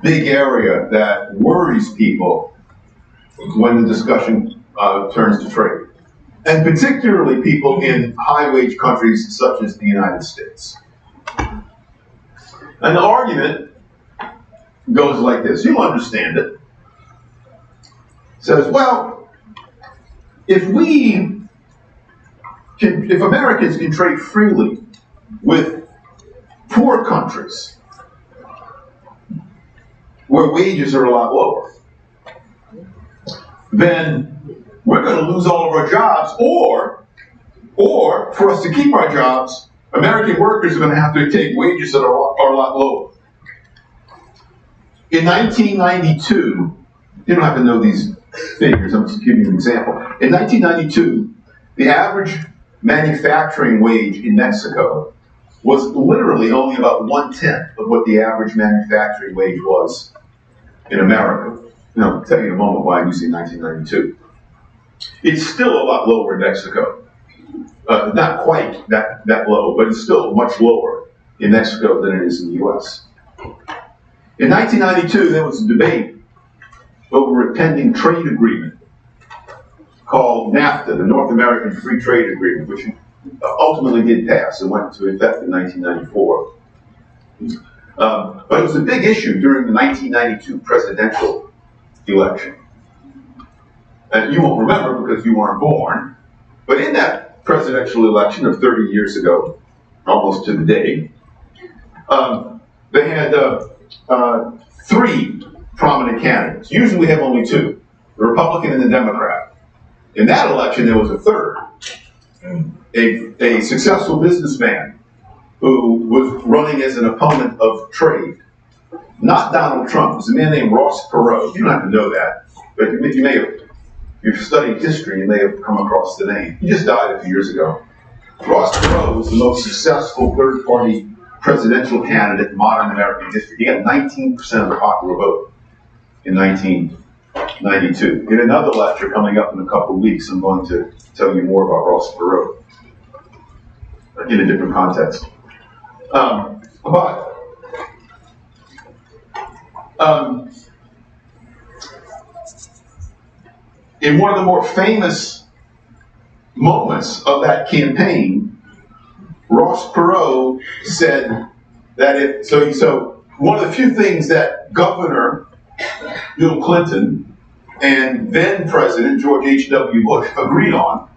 big area that worries people when the discussion turns to trade, and particularly people in high-wage countries such as the United States. And the argument goes like this. You'll understand it. It says, well, if Americans can trade freely with poor countries where wages are a lot lower, then we're going to lose all of our jobs, or for us to keep our jobs, American workers are going to have to take wages that are a lot lower. In 1992, you don't have to know these figures, I'm just giving you an example. In 1992, the average manufacturing wage in Mexico was literally only about 1/10 of what the average manufacturing wage was in America. I'll tell you in a moment why I'm using 1992. It's still a lot lower in Mexico. Not quite that low, but it's still much lower in Mexico than it is in the U.S. In 1992, there was a debate over a pending trade agreement called NAFTA, the North American Free Trade Agreement, which ultimately did pass and went into effect in 1994. But it was a big issue during the 1992 presidential election. And you won't remember because you weren't born, but in that presidential election of 30 years ago, almost to the day, they had three prominent candidates. Usually we have only two, the Republican and the Democrat. In that election, there was a third, a successful businessman who was running as an opponent of trade. Not Donald Trump. It was a man named Ross Perot. You don't have to know that, but you may have, if you've studied history, you may have come across the name. He just died a few years ago. Ross Perot was the most successful third-party presidential candidate in modern American history. He got 19% of the popular vote in 1992. In another lecture coming up in a couple of weeks, I'm going to tell you more about Ross Perot in a different context. In one of the more famous moments of that campaign, Ross Perot said that so one of the few things that Governor Bill Clinton and then President George H.W. Bush agreed on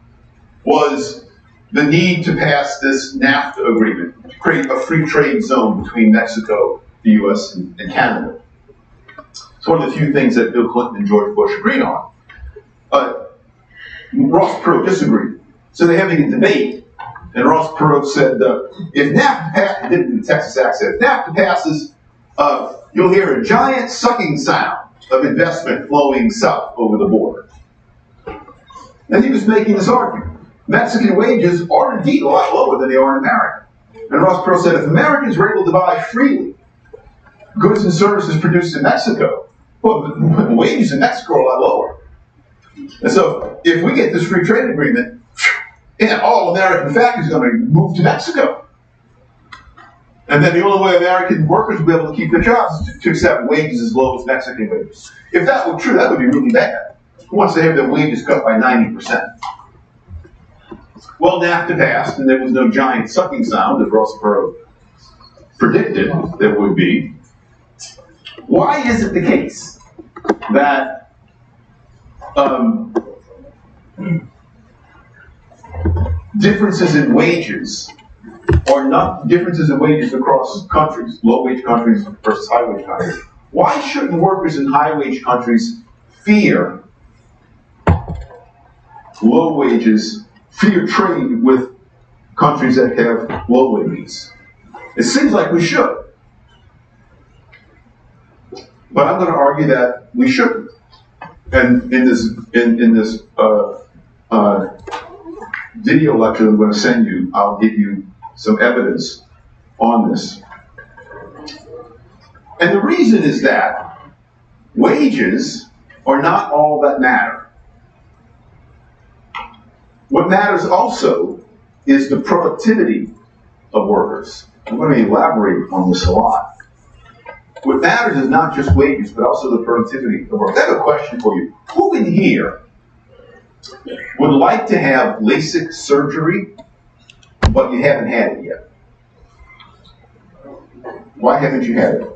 was the need to pass this NAFTA agreement, to create a free trade zone between Mexico, the U.S., and Canada. It's one of the few things that Bill Clinton and George Bush agreed on. Ross Perot disagreed. So they're having a debate, and Ross Perot said, if NAFTA passes, I did it in the Texas accent, if NAFTA passes, you'll hear a giant sucking sound of investment flowing south over the border. And he was making this argument. Mexican wages are indeed a lot lower than they are in America. And Ross Perot said, if Americans were able to buy freely goods and services produced in Mexico, well, the wages in Mexico are a lot lower. And so, if we get this free trade agreement, and all American factories are going to move to Mexico. And then the only way American workers will be able to keep their jobs is to accept wages as low as Mexican wages. If that were true, that would be really bad. Who wants to have their wages cut by 90%? Well, NAFTA passed, and there was no giant sucking sound, as Ross Perot predicted there would be. Why is it the case that differences in wages are not differences in wages across countries, low-wage countries versus high-wage countries? Why shouldn't workers in high-wage countries fear low wages, fear trade with countries that have low wages? It seems like we should. But I'm going to argue that we shouldn't. And in this video lecture I'm going to send you, I'll give you some evidence on this. And the reason is that wages are not all that matter. What matters also is the productivity of workers. I'm going to elaborate on this a lot. What matters is not just wages, but also the productivity of work. I have a question for you. Who in here would like to have LASIK surgery, but you haven't had it yet? Why haven't you had it?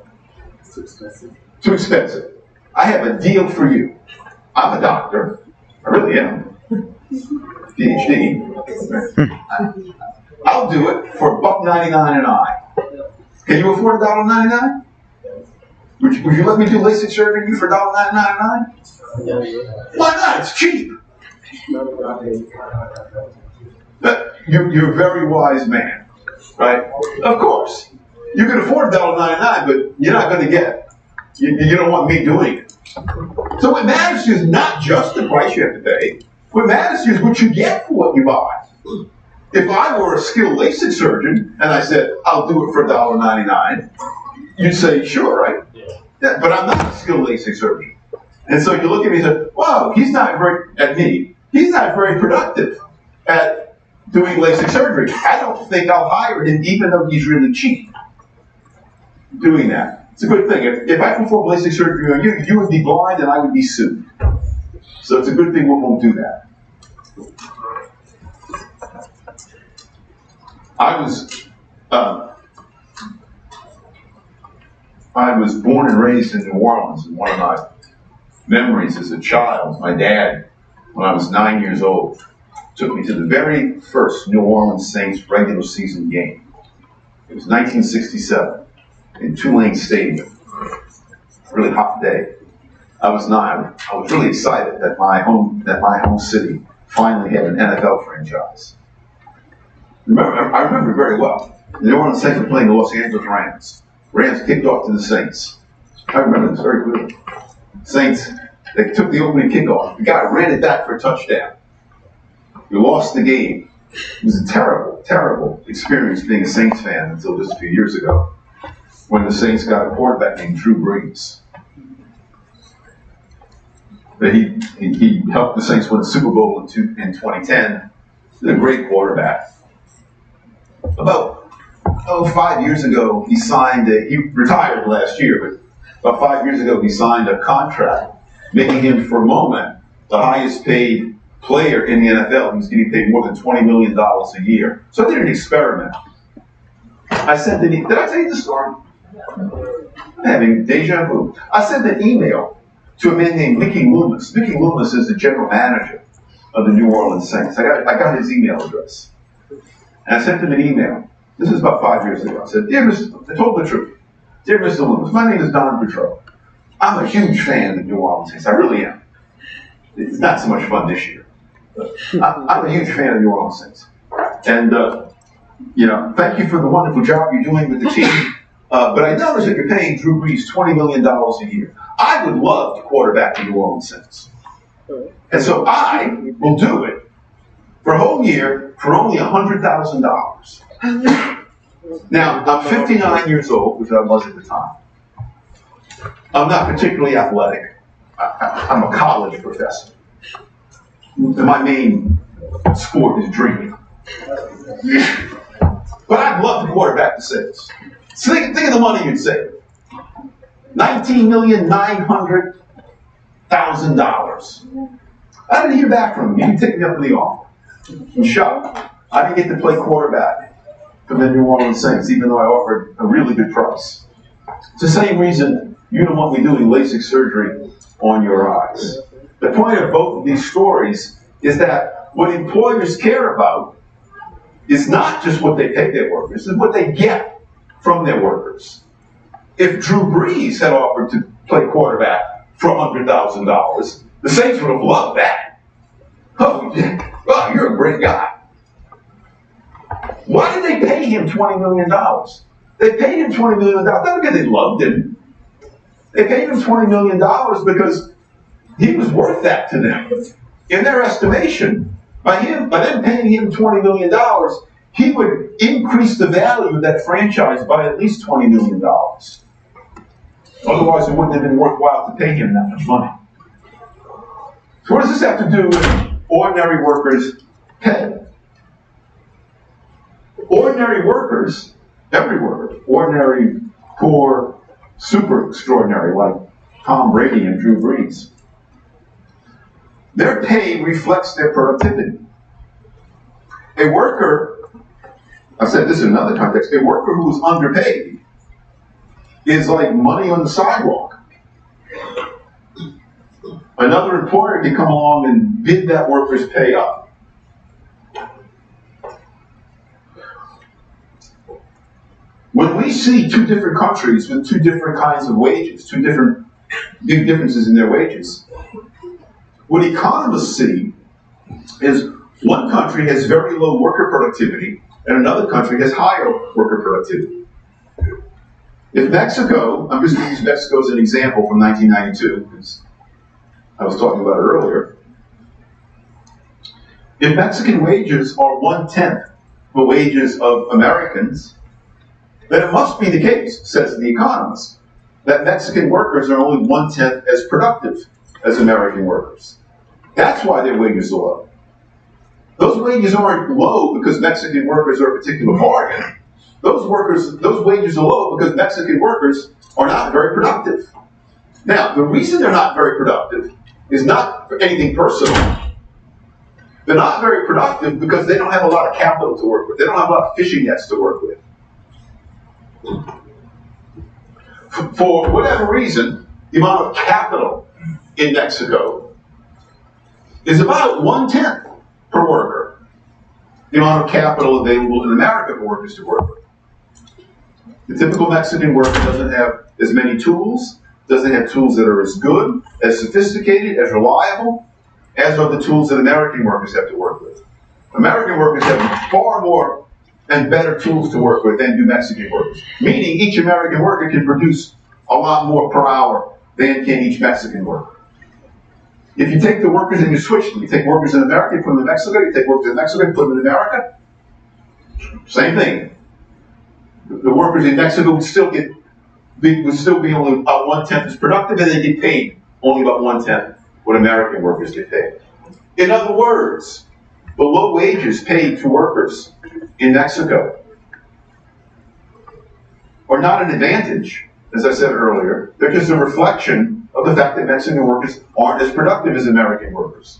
Too expensive. Too expensive. I have a deal for you. I'm a doctor. I really am. PhD. I'll do it for $1.99 an eye. Can you afford $1.99? Would you let me do LASIK surgery on you for $1.99 an eye? Why not? It's cheap. You're a very wise man, right? Of course. You can afford $1.99, but you're not going to get it. You don't want me doing it. So what matters is not just the price you have to pay. What matters is what you get for what you buy. If I were a skilled LASIK surgeon and I said, I'll do it for $1.99, you'd say, sure, right? Yeah, but I'm not a skilled LASIK surgeon. And so you look at me and say, wow, he's not very productive at doing LASIK surgery. I don't think I'll hire him even though he's really cheap doing that. It's a good thing. If I perform LASIK surgery on you, you would be blind and I would be sued. So it's a good thing we won't do that. I was born and raised in New Orleans, and one of my memories as a child, my dad, when I was 9 years old, took me to the very first New Orleans Saints regular season game. It was 1967. in Tulane Stadium. Really hot day. I was really excited that my home city finally had an NFL franchise. I remember very well. They were on the Saints were playing the Los Angeles Rams. Rams kicked off to the Saints. I remember this very clearly. Saints, they took the opening kickoff. The guy ran it back for a touchdown. We lost the game. It was a terrible, terrible experience being a Saints fan until just a few years ago, when the Saints got a quarterback named Drew Brees. But he helped the Saints win the Super Bowl in 2010. He's a great quarterback. About 5 years ago, he retired last year, but about 5 years ago, he signed a contract, making him, for a moment, the highest paid player in the NFL. He was getting paid more than $20 million a year. So I did an experiment. I sent did I tell you the story? I'm having deja vu. I sent an email to a man named Mickey Loomis. Mickey Loomis is the general manager of the New Orleans Saints. I got his email address. And I sent him an email. This is about 5 years ago. I said, I told the truth. Dear Mr. Loomis, my name is Don Petro. I'm a huge fan of the New Orleans Saints. I really am. It's not so much fun this year. But I'm a huge fan of the New Orleans Saints. And, thank you for the wonderful job you're doing with the team. But I noticed that you're paying Drew Brees $20 million a year. I would love to quarterback the New Orleans Saints. And so I will do it for a whole year for only $100,000. Now, I'm 59 years old, which I was at the time. I'm not particularly athletic. I'm a college professor. My main sport is drinking. But I'd love to quarterback the Saints. So think of the money you'd save. $19,900,000. I didn't hear back from him. He didn't take me up in the offer. I'm shocked. I didn't get to play quarterback for the New Orleans Saints, even though I offered a really good price. It's the same reason you don't want me doing LASIK surgery on your eyes. The point of both of these stories is that what employers care about is not just what they pay their workers, it's what they get from their workers. If Drew Brees had offered to play quarterback for $100,000, the Saints would have loved that. Oh, you're a great guy. Why did they pay him $20 million? They paid him $20 million not because they loved him. They paid him $20 million because he was worth that to them. In their estimation, by them paying him $20 million, he would increase the value of that franchise by at least $20 million. Otherwise, it wouldn't have been worthwhile to pay him that much money. So what does this have to do with ordinary workers' pay? Ordinary workers, every worker, ordinary, poor, super extraordinary, like Tom Brady and Drew Brees, their pay reflects their productivity. A worker, I've said this in another context, a worker who is underpaid is like money on the sidewalk. Another employer can come along and bid that worker's pay up. When we see two different countries with two different kinds of wages, two different big differences in their wages, what economists see is one country has very low worker productivity and another country has higher worker productivity. If Mexico, I'm just going to use Mexico as an example from 1992, because I was talking about it earlier. If Mexican wages are 1/10 the wages of Americans, then it must be the case, says the economist, that Mexican workers are only 1/10 as productive as American workers. That's why their wages are low. Those wages aren't low because Mexican workers are a particular bargain. Those wages are low because Mexican workers are not very productive. Now, the reason they're not very productive is not for anything personal. They're not very productive because they don't have a lot of capital to work with. They don't have a lot of fishing nets to work with. For whatever reason, the amount of capital in Mexico is about 1/10 per worker. The amount of capital available in America for workers to work with. The typical Mexican worker doesn't have as many tools, doesn't have tools that are as good, as sophisticated, as reliable, as are the tools that American workers have to work with. American workers have far more and better tools to work with than do Mexican workers. Meaning each American worker can produce a lot more per hour than can each Mexican worker. If you take the workers and you switch them, you take workers in America, you put them in Mexico, you take workers in Mexico, you put them in America, same thing. The workers in Mexico would still be only about 1/10 as productive, and they get paid only about 1/10 what American workers get paid. In other words, the low wages paid to workers in Mexico are not an advantage, as I said earlier. They're just a reflection of the fact that Mexican workers aren't as productive as American workers.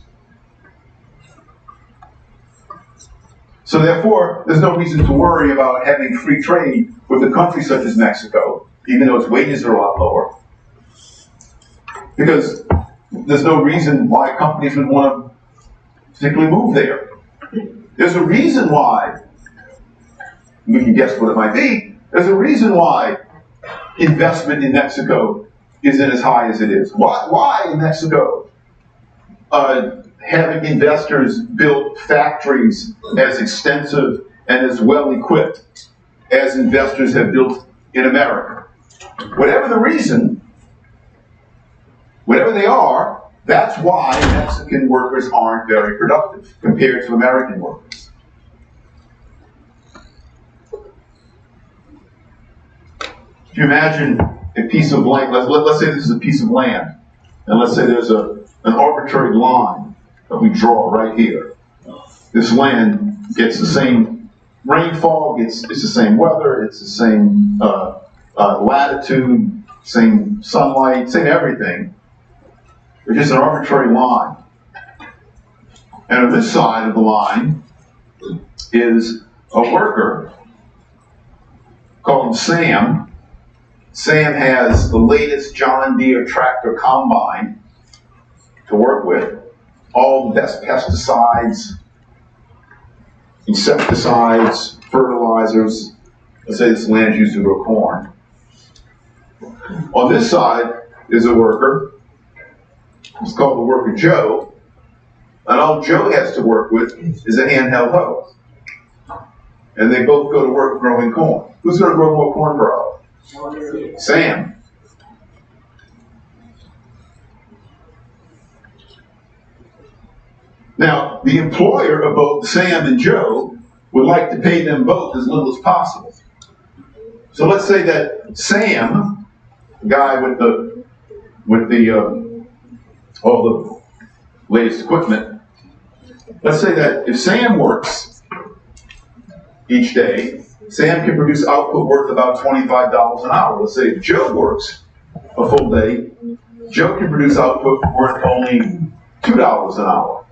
So therefore, there's no reason to worry about having free trade with a country such as Mexico, even though its wages are a lot lower. Because there's no reason why companies would want to particularly move there. There's a reason why, we can guess what it might be, there's a reason why investment in Mexico isn't as high as it is. Why in Mexico having investors build factories as extensive and as well equipped as investors have built in America? Whatever the reason, whatever they are, that's why Mexican workers aren't very productive compared to American workers. If you imagine a piece of land, let's say this is a piece of land, and let's say there's an arbitrary line that we draw right here. This land gets the same rainfall, it's the same weather, it's the same latitude, same sunlight, same everything. It's just an arbitrary line. And on this side of the line is a worker called Sam. Sam has the latest John Deere tractor combine to work with, all the best pesticides, insecticides, fertilizers. Let's say this land is used to grow corn. On this side is a worker. It's called the worker Joe. And all Joe has to work with is a handheld hoe. And they both go to work growing corn. Who's going to grow more corn per hour? Sam. Now, the employer of both Sam and Joe would like to pay them both as little as possible. So let's say that Sam, the guy with all the latest equipment, let's say that if Sam works each day, Sam can produce output worth about $25 an hour. Let's say if Joe works a full day, Joe can produce output worth only $2 an hour.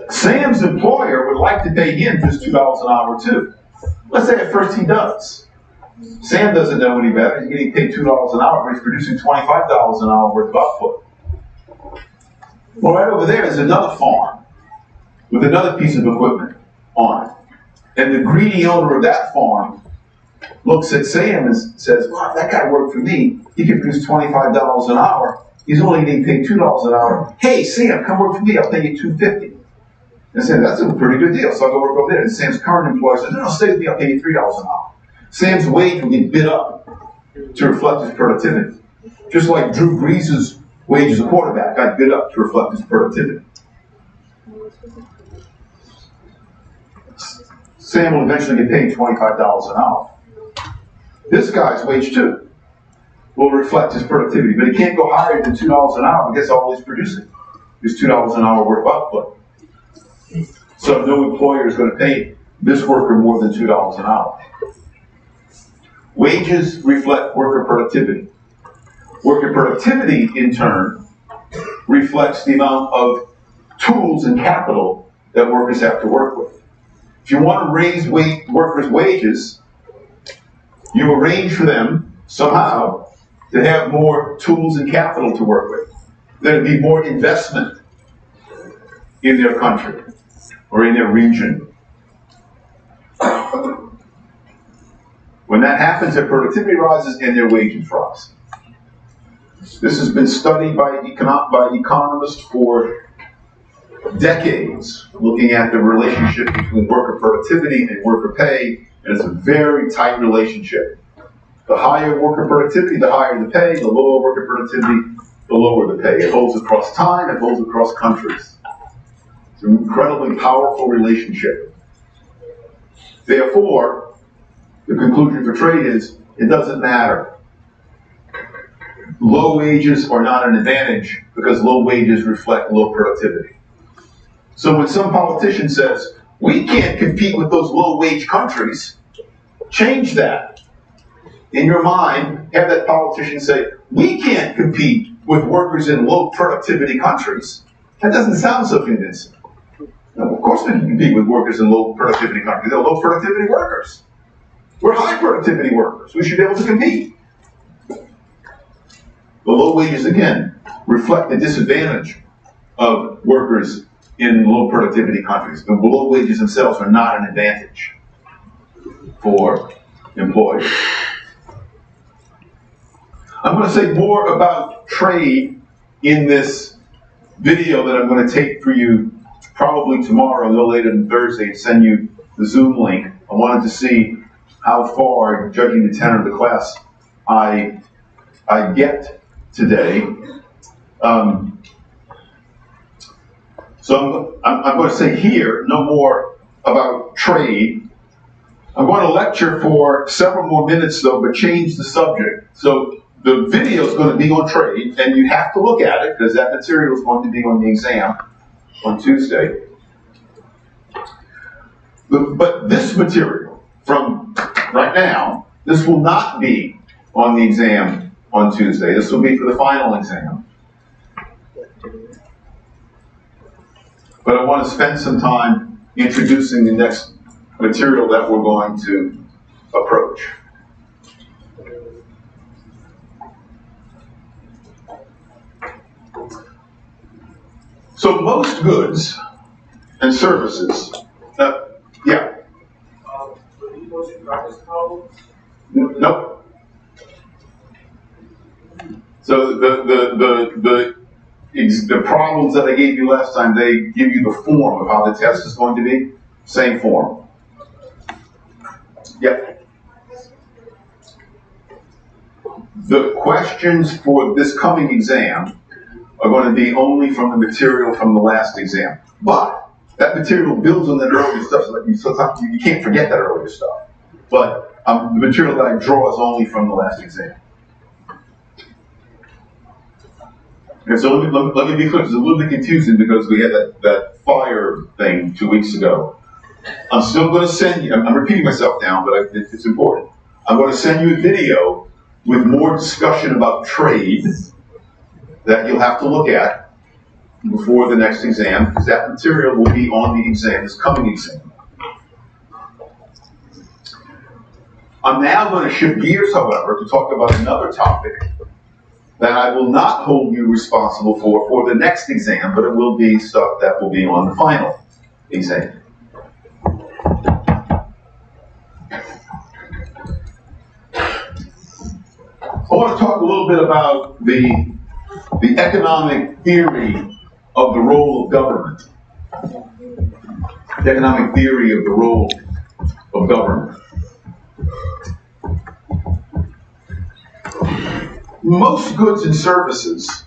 Sam's employer would like to pay him just $2 an hour too. Let's say at first he does. Sam doesn't know any better. He's getting paid $2 an hour, but he's producing $25 an hour worth of output. Well, right over there is another farm with another piece of equipment on it. And the greedy owner of that farm looks at Sam and says, wow, if that guy worked for me, he could produce $25 an hour. He's only getting paid $2 an hour. Hey, Sam, come work for me. I'll pay you $2.50. And Sam, that's a pretty good deal. So I'll go work over there. And Sam's current employer says, no, stay with me. I'll pay you $3 an hour. Sam's wage will get bid up to reflect his productivity. Just like Drew Brees' wage as a quarterback got bid up to reflect his productivity. Sam will eventually get paid $25 an hour. This guy's wage, too, will reflect his productivity, but he can't go higher than $2 an hour because all he's producing is $2 an hour worth of output. So no employer is going to pay this worker more than $2 an hour. Wages reflect worker productivity. Worker productivity, in turn, reflects the amount of tools and capital that workers have to work with. If you want to raise workers' wages, you arrange for them somehow to have more tools and capital to work with. There'd be more investment in their country or in their region. When that happens if productivity rises and their wages rise. This has been studied by economists for decades, looking at the relationship between worker productivity and worker pay, and it's a very tight relationship. The higher worker productivity, the higher the pay. The lower worker productivity, the lower the pay. It holds across time, it holds across countries. It's an incredibly powerful relationship. Therefore, the conclusion for trade is, it doesn't matter. Low wages are not an advantage because low wages reflect low productivity. So when some politician says, we can't compete with those low-wage countries, change that. In your mind, have that politician say, we can't compete with workers in low-productivity countries. That doesn't sound so convincing. No, of course we can compete with workers in low-productivity countries. They're low-productivity workers. We're high-productivity workers. We should be able to compete. The low wages, again, reflect the disadvantage of workers in low productivity countries. The low wages themselves are not an advantage for employers. I'm going to say more about trade in this video that I'm going to take for you probably tomorrow, no later than Thursday, and send you the Zoom link. I wanted to see how far, judging the tenor of the class, I get today. So I'm going to say here no more about trade. I'm going to lecture for several more minutes though, but change the subject. So the video is going to be on trade, and you have to look at it because that material is going to be on the exam on Tuesday. But this material from right now, this will not be on the exam on Tuesday. This will be for the final exam. But I want to spend some time introducing the next material that we're going to approach. So most goods and services, yeah. Nope. So the problems that I gave you last time, they give you the form of how the test is going to be. Same form. Yep. The questions for this coming exam are going to be only from the material from the last exam. But that material builds on that earlier stuff, so you can't forget that earlier stuff. But the material that I draw is only from the last exam. Okay, so let me be clear, it's a little bit confusing because we had that fire thing 2 weeks ago. I'm still going to send you, I'm repeating myself now, but it's important. I'm going to send you a video with more discussion about trade that you'll have to look at before the next exam, because that material will be on the exam, this coming exam. I'm now going to shift gears, however, to talk about another topic that I will not hold you responsible for the next exam, but it will be stuff that will be on the final exam. I want to talk a little bit about the economic theory of the role of government. The economic theory of the role of government. Most goods and services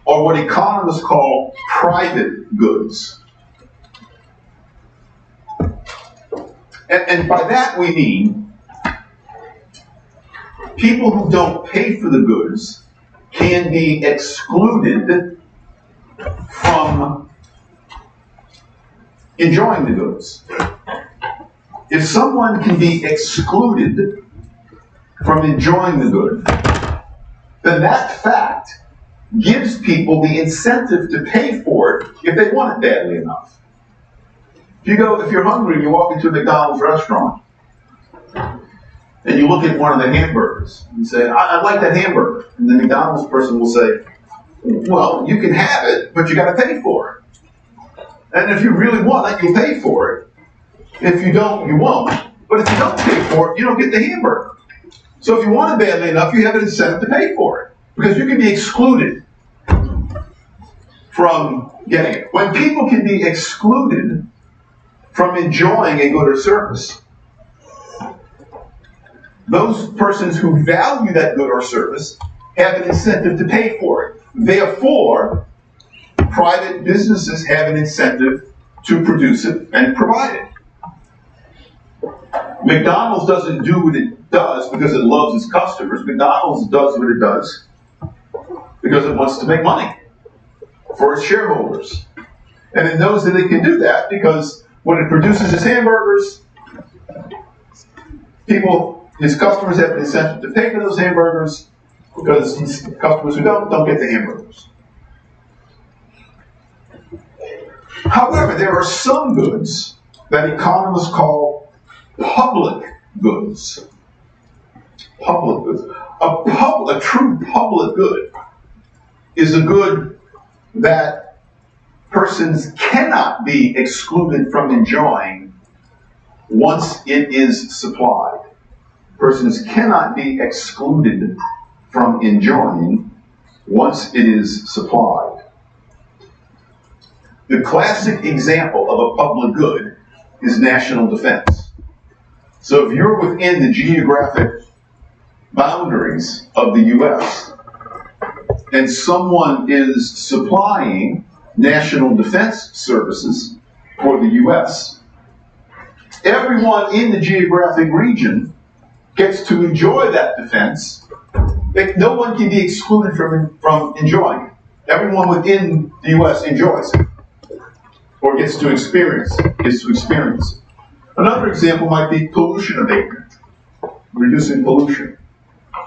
are what economists call private goods. And by that we mean people who don't pay for the goods can be excluded from enjoying the goods. If someone can be excluded from enjoying the good, then that fact gives people the incentive to pay for it if they want it badly enough. If you're hungry and you walk into a McDonald's restaurant and you look at one of the hamburgers and say, I'd like that hamburger. And the McDonald's person will say, well, you can have it, but you got to pay for it. And if you really want it, you'll pay for it. If you don't, you won't. But if you don't pay for it, you don't get the hamburger. So if you want it badly enough, you have an incentive to pay for it. Because you can be excluded from getting it. When people can be excluded from enjoying a good or service, those persons who value that good or service have an incentive to pay for it. Therefore, private businesses have an incentive to produce it and provide it. McDonald's doesn't do what it does because it loves its customers. McDonald's does what it does because it wants to make money for its shareholders. And it knows that it can do that because when it produces its hamburgers, its customers have an incentive to pay for those hamburgers because customers who don't get the hamburgers. However, there are some goods that economists call public goods. Public goods. A true public good is a good that persons cannot be excluded from enjoying once it is supplied. Persons cannot be excluded from enjoying once it is supplied. The classic example of a public good is national defense. So if you're within the geographic boundaries of the U.S. and someone is supplying national defense services for the U.S., everyone in the geographic region gets to enjoy that defense. No one can be excluded from enjoying it. Everyone within the U.S. enjoys it, or gets to experience it. Another example might be pollution abatement, reducing pollution.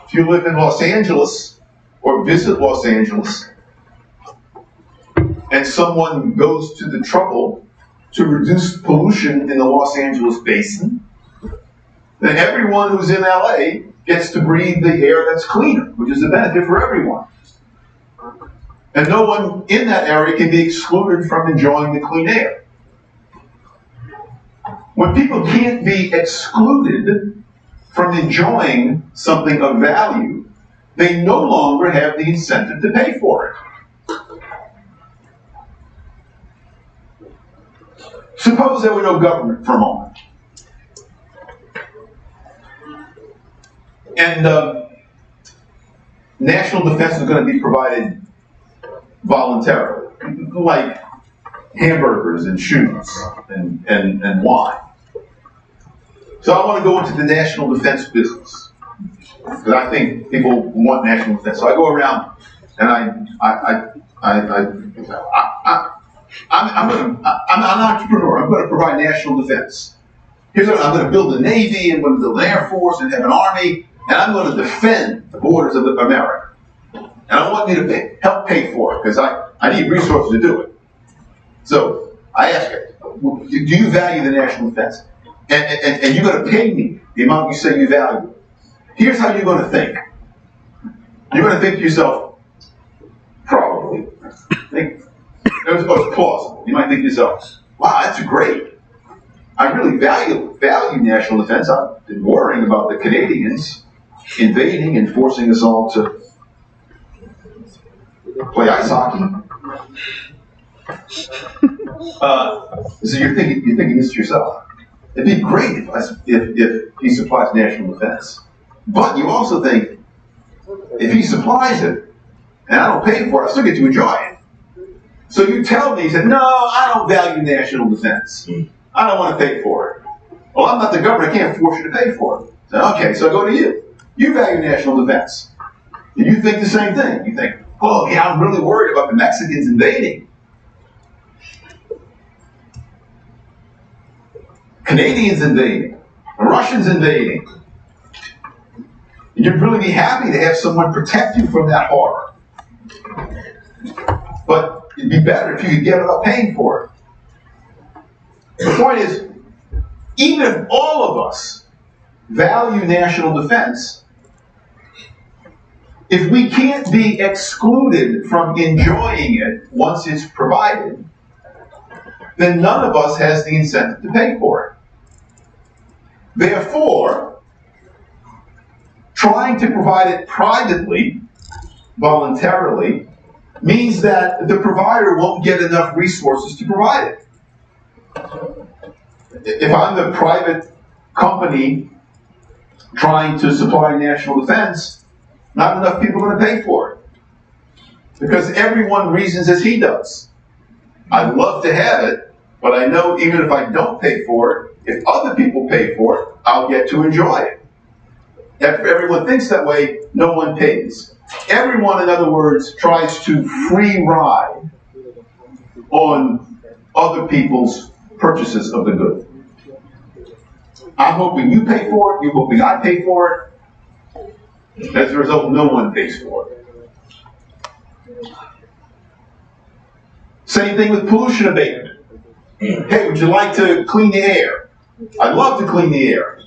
If you live in Los Angeles or visit Los Angeles, and someone goes to the trouble to reduce pollution in the Los Angeles basin, then everyone who's in LA gets to breathe the air that's cleaner, which is a benefit for everyone. And no one in that area can be excluded from enjoying the clean air. When people can't be excluded from enjoying something of value, they no longer have the incentive to pay for it. Suppose there were no government for a moment. And national defense is going to be provided voluntarily, like hamburgers and shoes and wine. So I want to go into the national defense business because I think people want national defense. So I go around and I'm an entrepreneur. I'm going to provide national defense. I'm going to build a Navy, I'm going to build an Air Force and have an Army, and I'm going to defend the borders of America. And I want you to help pay for it because I need resources to do it. So I ask you, do you value the national defense? And you're going to pay me the amount you say you value. Here's how you're going to think. You're going to think to yourself, probably. It's plausible. You might think to yourself, wow, that's great. I really value national defense. I've been worrying about the Canadians invading and forcing us all to play ice hockey. So you're thinking this to yourself. It'd be great if he supplies national defense. But you also think, if he supplies it, and I don't pay for it, I still get to enjoy it. So you tell me, he said, no, I don't value national defense. I don't want to pay for it. Well, I'm not the government, I can't force you to pay for it. So, okay, so I go to you. You value national defense. And you think the same thing. You think, oh, yeah, I'm really worried about the Mexicans invading. Canadians invading. Russians invading. You'd really be happy to have someone protect you from that horror. But it'd be better if you could get it without paying for it. The point is, even if all of us value national defense, if we can't be excluded from enjoying it once it's provided, then none of us has the incentive to pay for it. Therefore, trying to provide it privately, voluntarily, means that the provider won't get enough resources to provide it. If I'm the private company trying to supply national defense, not enough people are going to pay for it. Because everyone reasons as he does. I'd love to have it, but I know even if I don't pay for it, if other people pay for it, I'll get to enjoy it. If everyone thinks that way, no one pays. Everyone, in other words, tries to free ride on other people's purchases of the good. I'm hoping you pay for it, you're hoping I pay for it. As a result, no one pays for it. Same thing with pollution abatement. Hey, would you like to clean the air? I'd love to clean the air.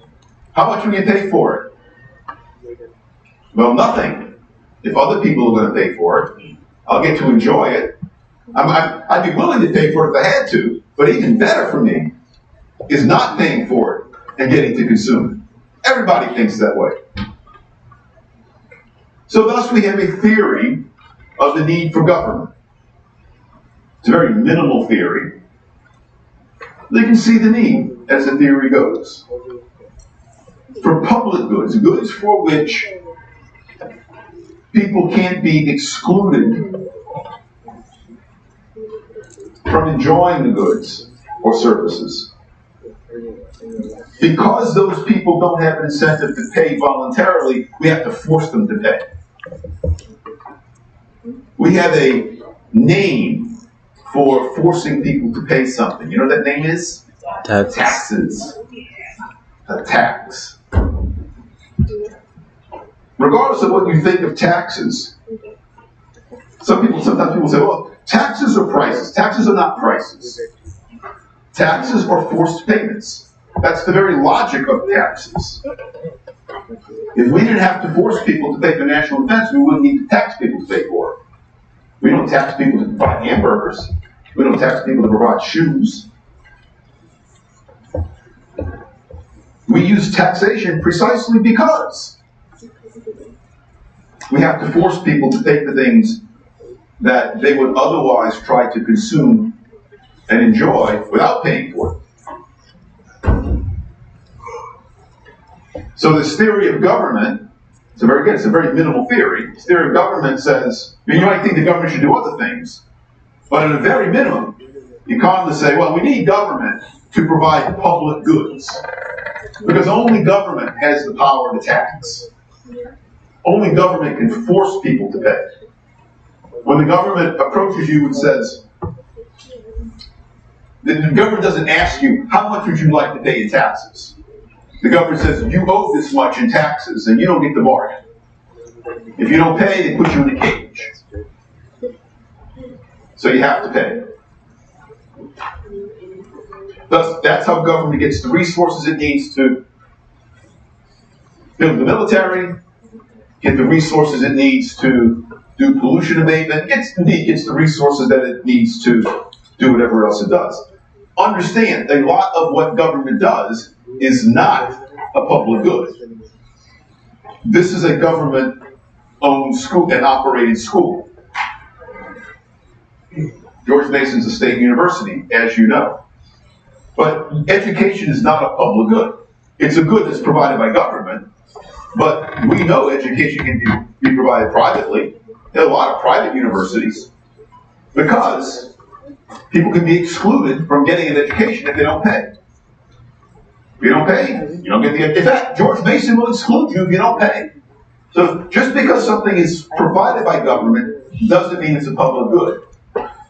How much will you pay for it? Well, nothing. If other people are going to pay for it, I'll get to enjoy it. I'd be willing to pay for it if I had to, but even better for me is not paying for it and getting to consume it. Everybody thinks that way. So thus we have a theory of the need for government. It's a very minimal theory. They can see the need as the theory goes. For public goods, goods for which people can't be excluded from enjoying the goods or services. Because those people don't have an incentive to pay voluntarily, we have to force them to pay. We have a name for forcing people to pay something. You know what that name is? Taxes. A tax. Regardless of what you think of taxes, sometimes people say, well, taxes are prices. Taxes are not prices. Taxes are forced payments. That's the very logic of taxes. If we didn't have to force people to pay for national defense, we wouldn't need to tax people to pay for it. We don't tax people to provide hamburgers. We don't tax people to provide shoes. We use taxation precisely because we have to force people to pay for things that they would otherwise try to consume and enjoy without paying for it. So this theory of government, it's a very minimal theory. This theory of government says, you might think the government should do other things, but at a very minimum, economists say, well, we need government to provide public goods. Because only government has the power to tax. Only government can force people to pay. When the government approaches you and says, the government doesn't ask you, how much would you like to pay in taxes? The government says, you owe this much in taxes, and you don't get the bargain. If you don't pay, they put you in a cage. So you have to pay. Thus, that's how government gets the resources it needs to build the military, get the resources it needs to do pollution abatement, gets the resources that it needs to do whatever else it does. Understand, a lot of what government does is not a public good. This is a government-owned school and operated school. George Mason's a state university, as you know. But education is not a public good. It's a good that's provided by government, but we know education can be provided privately. There are a lot of private universities because people can be excluded from getting an education if they don't pay. If you don't pay, you don't get the. In fact, George Mason will exclude you if you don't pay. So just because something is provided by government doesn't mean it's a public good.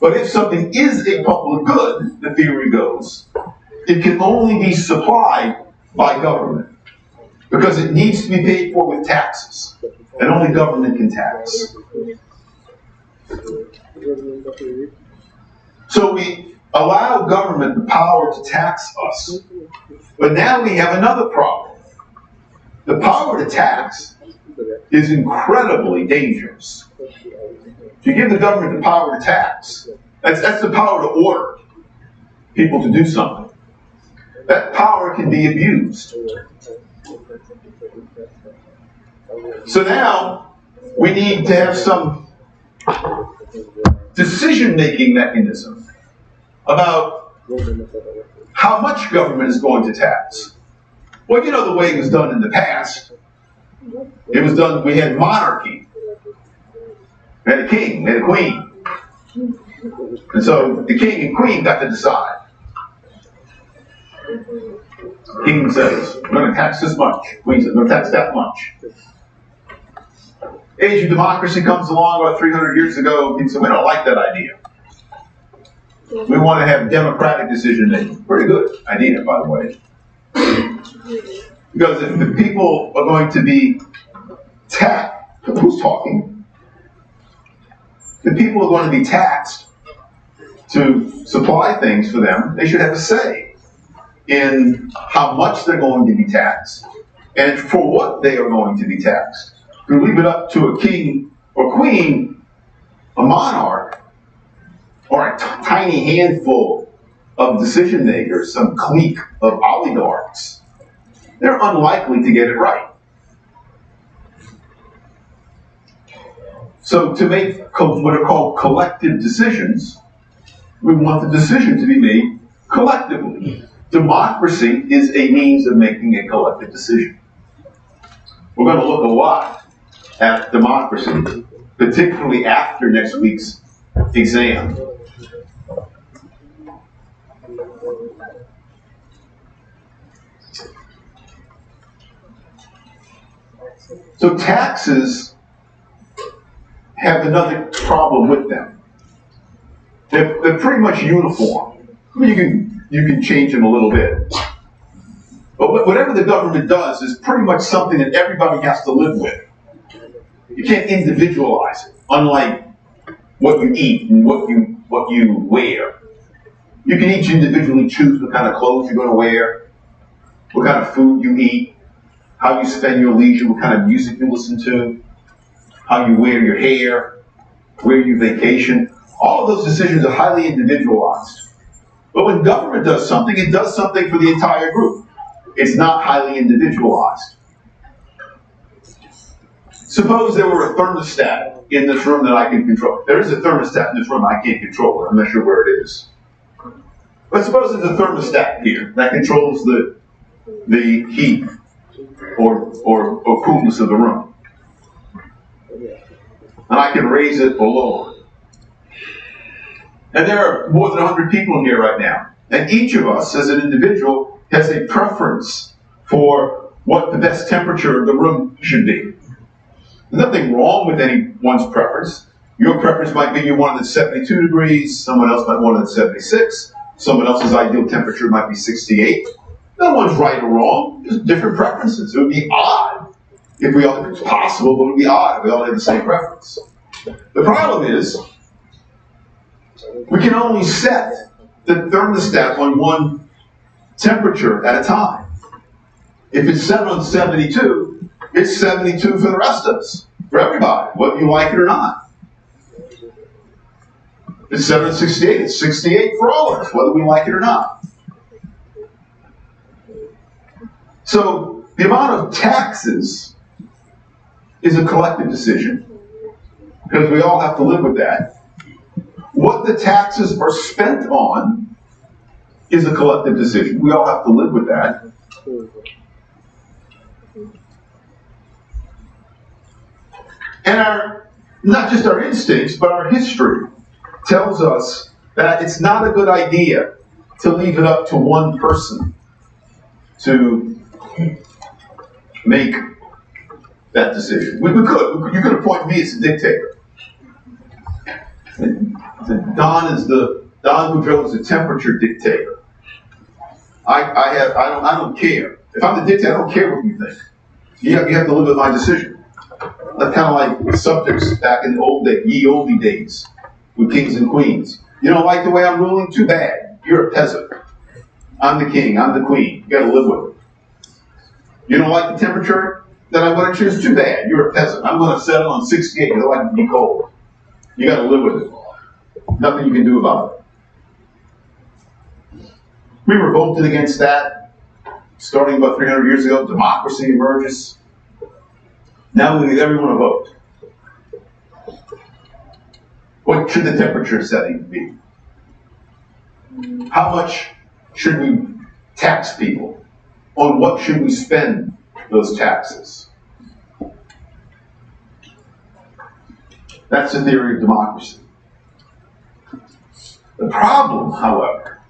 But if something is a public good, the theory goes, it can only be supplied by government because it needs to be paid for with taxes, and only government can tax. So we allow government the power to tax us, but now we have another problem. The power to tax is incredibly dangerous. If you give the government the power to tax, that's the power to order people to do something. That power can be abused. So now we need to have some decision-making mechanism about how much government is going to tax. Well, you know the way it was done in the past. It was done, we had monarchy. We had a king, we had a queen. And so the king and queen got to decide. The king says, we're going to tax this much. Queen says, we're going to tax that much. Age of democracy comes along about 300 years ago. People say, we don't like that idea. We want to have democratic decision making. Pretty good idea, by the way. Because if the people are going to be taxed, who's talking? The people are going to be taxed to supply things for them. They should have a say in how much they're going to be taxed and for what they are going to be taxed. If we leave it up to a king or queen, a monarch, or a tiny handful of decision makers, some clique of oligarchs, they're unlikely to get it right. So to make what are called collective decisions, we want the decision to be made collectively. Democracy is a means of making a collective decision. We're going to look a lot at democracy, particularly after next week's exam. So taxes have another problem with them. They're pretty much uniform. I mean, you can change them a little bit. But whatever the government does is pretty much something that everybody has to live with. You can't individualize it, unlike what you eat and what you wear. You can each individually choose what kind of clothes you're going to wear, what kind of food you eat, how you spend your leisure, what kind of music you listen to, how you wear your hair, where you vacation. All of those decisions are highly individualized. But when government does something, it does something for the entire group. It's not highly individualized. Suppose there were a thermostat in this room that I can control. There is a thermostat in this room, I can't control it. I'm not sure where it is. But suppose there's a thermostat here that controls the heat or coolness of the room. And I can raise it or lower it. And there are more than 100 people in here right now. And each of us, as an individual, has a preference for what the best temperature of the room should be. There's nothing wrong with anyone's preference. Your preference might be you want it at 72 degrees, someone else might want it at 76, someone else's ideal temperature might be 68. No one's right or wrong, just different preferences. It would be odd if we all, it's possible, but it would be odd if we all had the same preference. The problem is, we can only set the thermostat on one temperature at a time. If it's set on 72, it's 72 for the rest of us, for everybody, whether you like it or not. If it's set on 68, it's 68 for all of us, whether we like it or not. So the amount of taxes is a collective decision, because we all have to live with that. What the taxes are spent on is a collective decision. We all have to live with that. And not just our instincts, but our history tells us that it's not a good idea to leave it up to one person to make that decision. We could. You could appoint me as a dictator. Don Boudreaux is a temperature dictator. I don't care. If I'm the dictator, I don't care what you think. You have to live with my decision. That's kind of like subjects back in the ye olde days with kings and queens. You don't like the way I'm ruling? Too bad. You're a peasant. I'm the king. I'm the queen. You got to live with it. You don't like the temperature that I'm going to choose? Too bad. You're a peasant. I'm going to settle on 68. You don't like it to be cold. You got to live with it. Nothing you can do about it. We revolted against that starting about 300 years ago. Democracy emerges. Now we give everyone a vote. What should the temperature setting be? How much should we tax people? On what should we spend those taxes? That's the theory of democracy. The problem, however,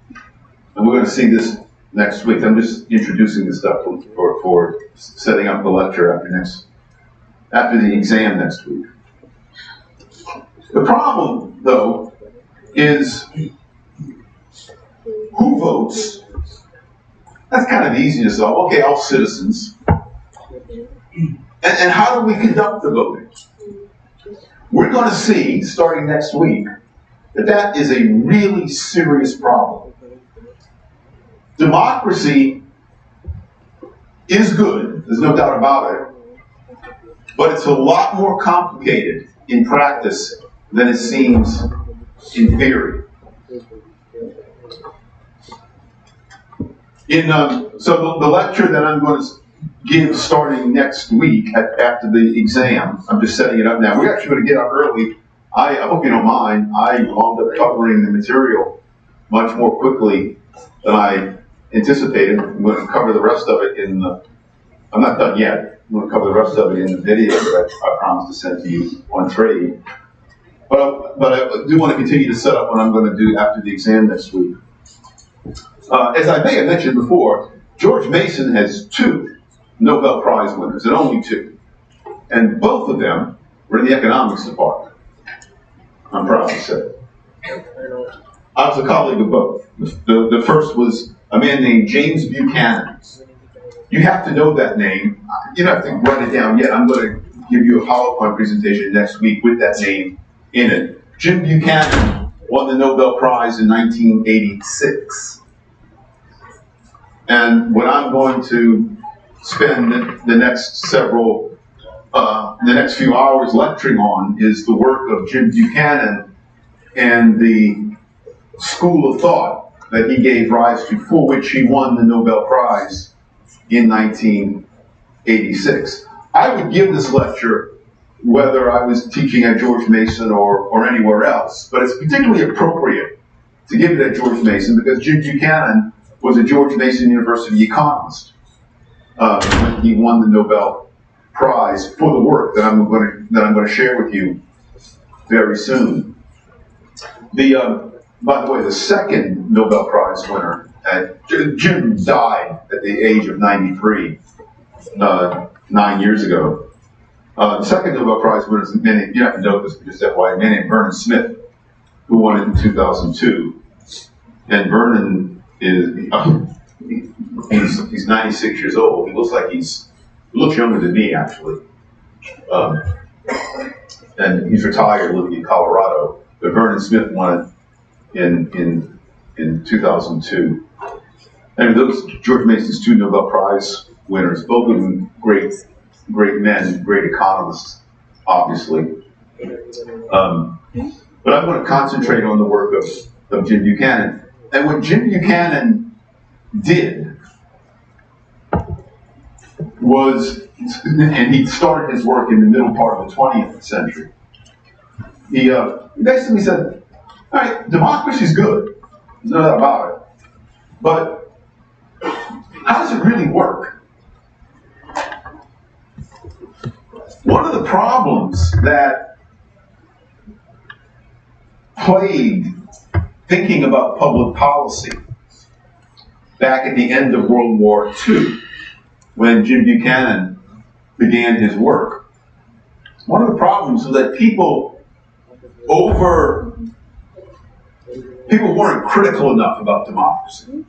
and we're going to see this next week. I'm just introducing this stuff for setting up the lecture after the exam next week. The problem, though, is who votes. That's kind of easy to solve. Okay, all citizens. And how do we conduct the voting? We're going to see, starting next week, that is a really serious problem. Democracy is good, there's no doubt about it, but it's a lot more complicated in practice than it seems in theory. So the lecture that I'm going to give starting next week after the exam, I'm just setting it up now. We're actually going to get up early. I hope you don't mind. I wound up covering the material much more quickly than I anticipated. I'm going to cover the rest of it I'm not done yet. I'm going to cover the rest of it in the video that I promised to send to you on trade. But I do want to continue to set up what I'm going to do after the exam next week. As I may have mentioned before, George Mason has 2 Nobel Prize winners, and only 2. And both of them were in the economics department. I'm proud to say. I was a colleague of both. The first was a man named James Buchanan. You have to know that name. You don't have to write it down yet. I'm going to give you a PowerPoint presentation next week with that name in it. Jim Buchanan won the Nobel Prize in 1986. And what I'm going to spend the next few hours lecturing on is the work of Jim Buchanan and the school of thought that he gave rise to, for which he won the Nobel Prize in 1986. I would give this lecture whether I was teaching at George Mason or anywhere else, but it's particularly appropriate to give it at George Mason because Jim Buchanan was a George Mason University economist when he won the Nobel Prize for the work that I'm going to share with you very soon. By the way, the second Nobel Prize winner, Jim died at the age of 93 9 years ago. The second Nobel Prize winner is you have to know this, but just FYI, a man named Vernon Smith, who won it in 2002. And Vernon he's 96 years old. He looks like he looks younger than me, actually. And he's retired, living in Colorado. But Vernon Smith won it in 2002. And those George Mason's 2 Nobel Prize winners, both of them great men, great economists, obviously. But I'm going to concentrate on the work of Jim Buchanan. And what Jim Buchanan did was, and he started his work in the middle part of the 20th century. He basically said, all right, democracy's good, there's no doubt about it, but how does it really work? One of the problems that plagued thinking about public policy back at the end of World War II, when Jim Buchanan began his work, one of the problems was that people weren't critical enough about democracy.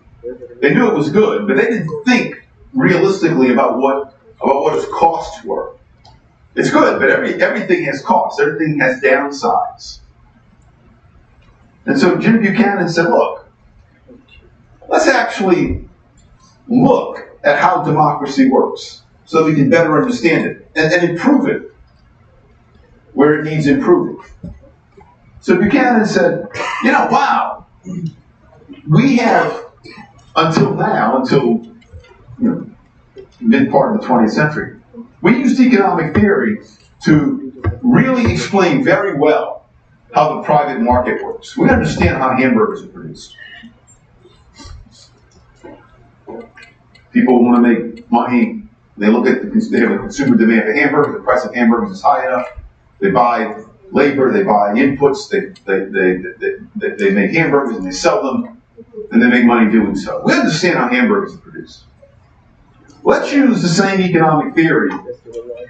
They knew it was good, but they didn't think realistically about what its costs were. It's good, but everything has costs. Everything has downsides. And so Jim Buchanan said, look, let's actually look at how democracy works so we can better understand it and improve it where it needs improving. So Buchanan said, wow, we have until mid part of the 20th century, We used economic theory to really explain very well how the private market works. We understand how hamburgers are produced. People want to make money. They look at they have a consumer demand for hamburgers. The price of hamburgers is high enough. They buy labor. They buy inputs. They make hamburgers and they sell them, and they make money doing so. We understand how hamburgers are produced. Let's use the same economic theory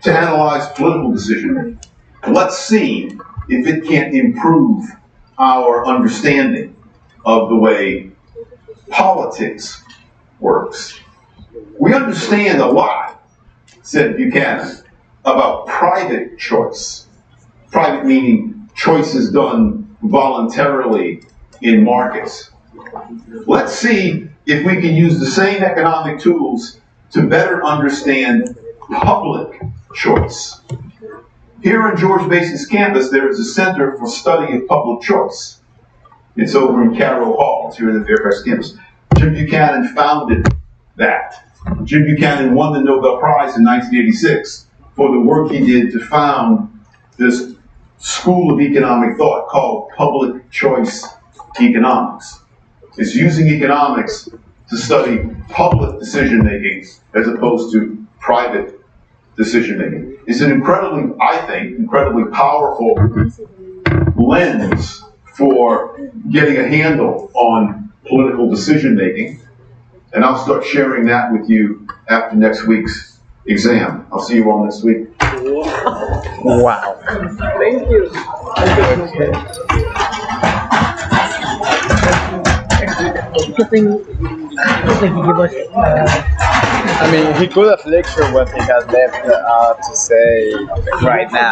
to analyze political decision making. Let's see if it can't improve our understanding of the way politics works. We understand a lot, said Buchanan, about private choice. Private meaning choices done voluntarily in markets. Let's see if we can use the same economic tools to better understand public choice. Here on George Mason's campus, there is a Center for Study of Public Choice. It's over in Carroll Hall. It's here in the Fairfax campus. Jim Buchanan founded that. Jim Buchanan won the Nobel Prize in 1986 for the work he did to found this school of economic thought called public choice economics. It's using economics to study public decision making as opposed to private decision making. It's an incredibly, I think, incredibly powerful lens for getting a handle on political decision making. And I'll start sharing that with you after next week's exam. I'll see you all next week. Wow. Thank you. I mean, he could have lectured what he has left to say right now.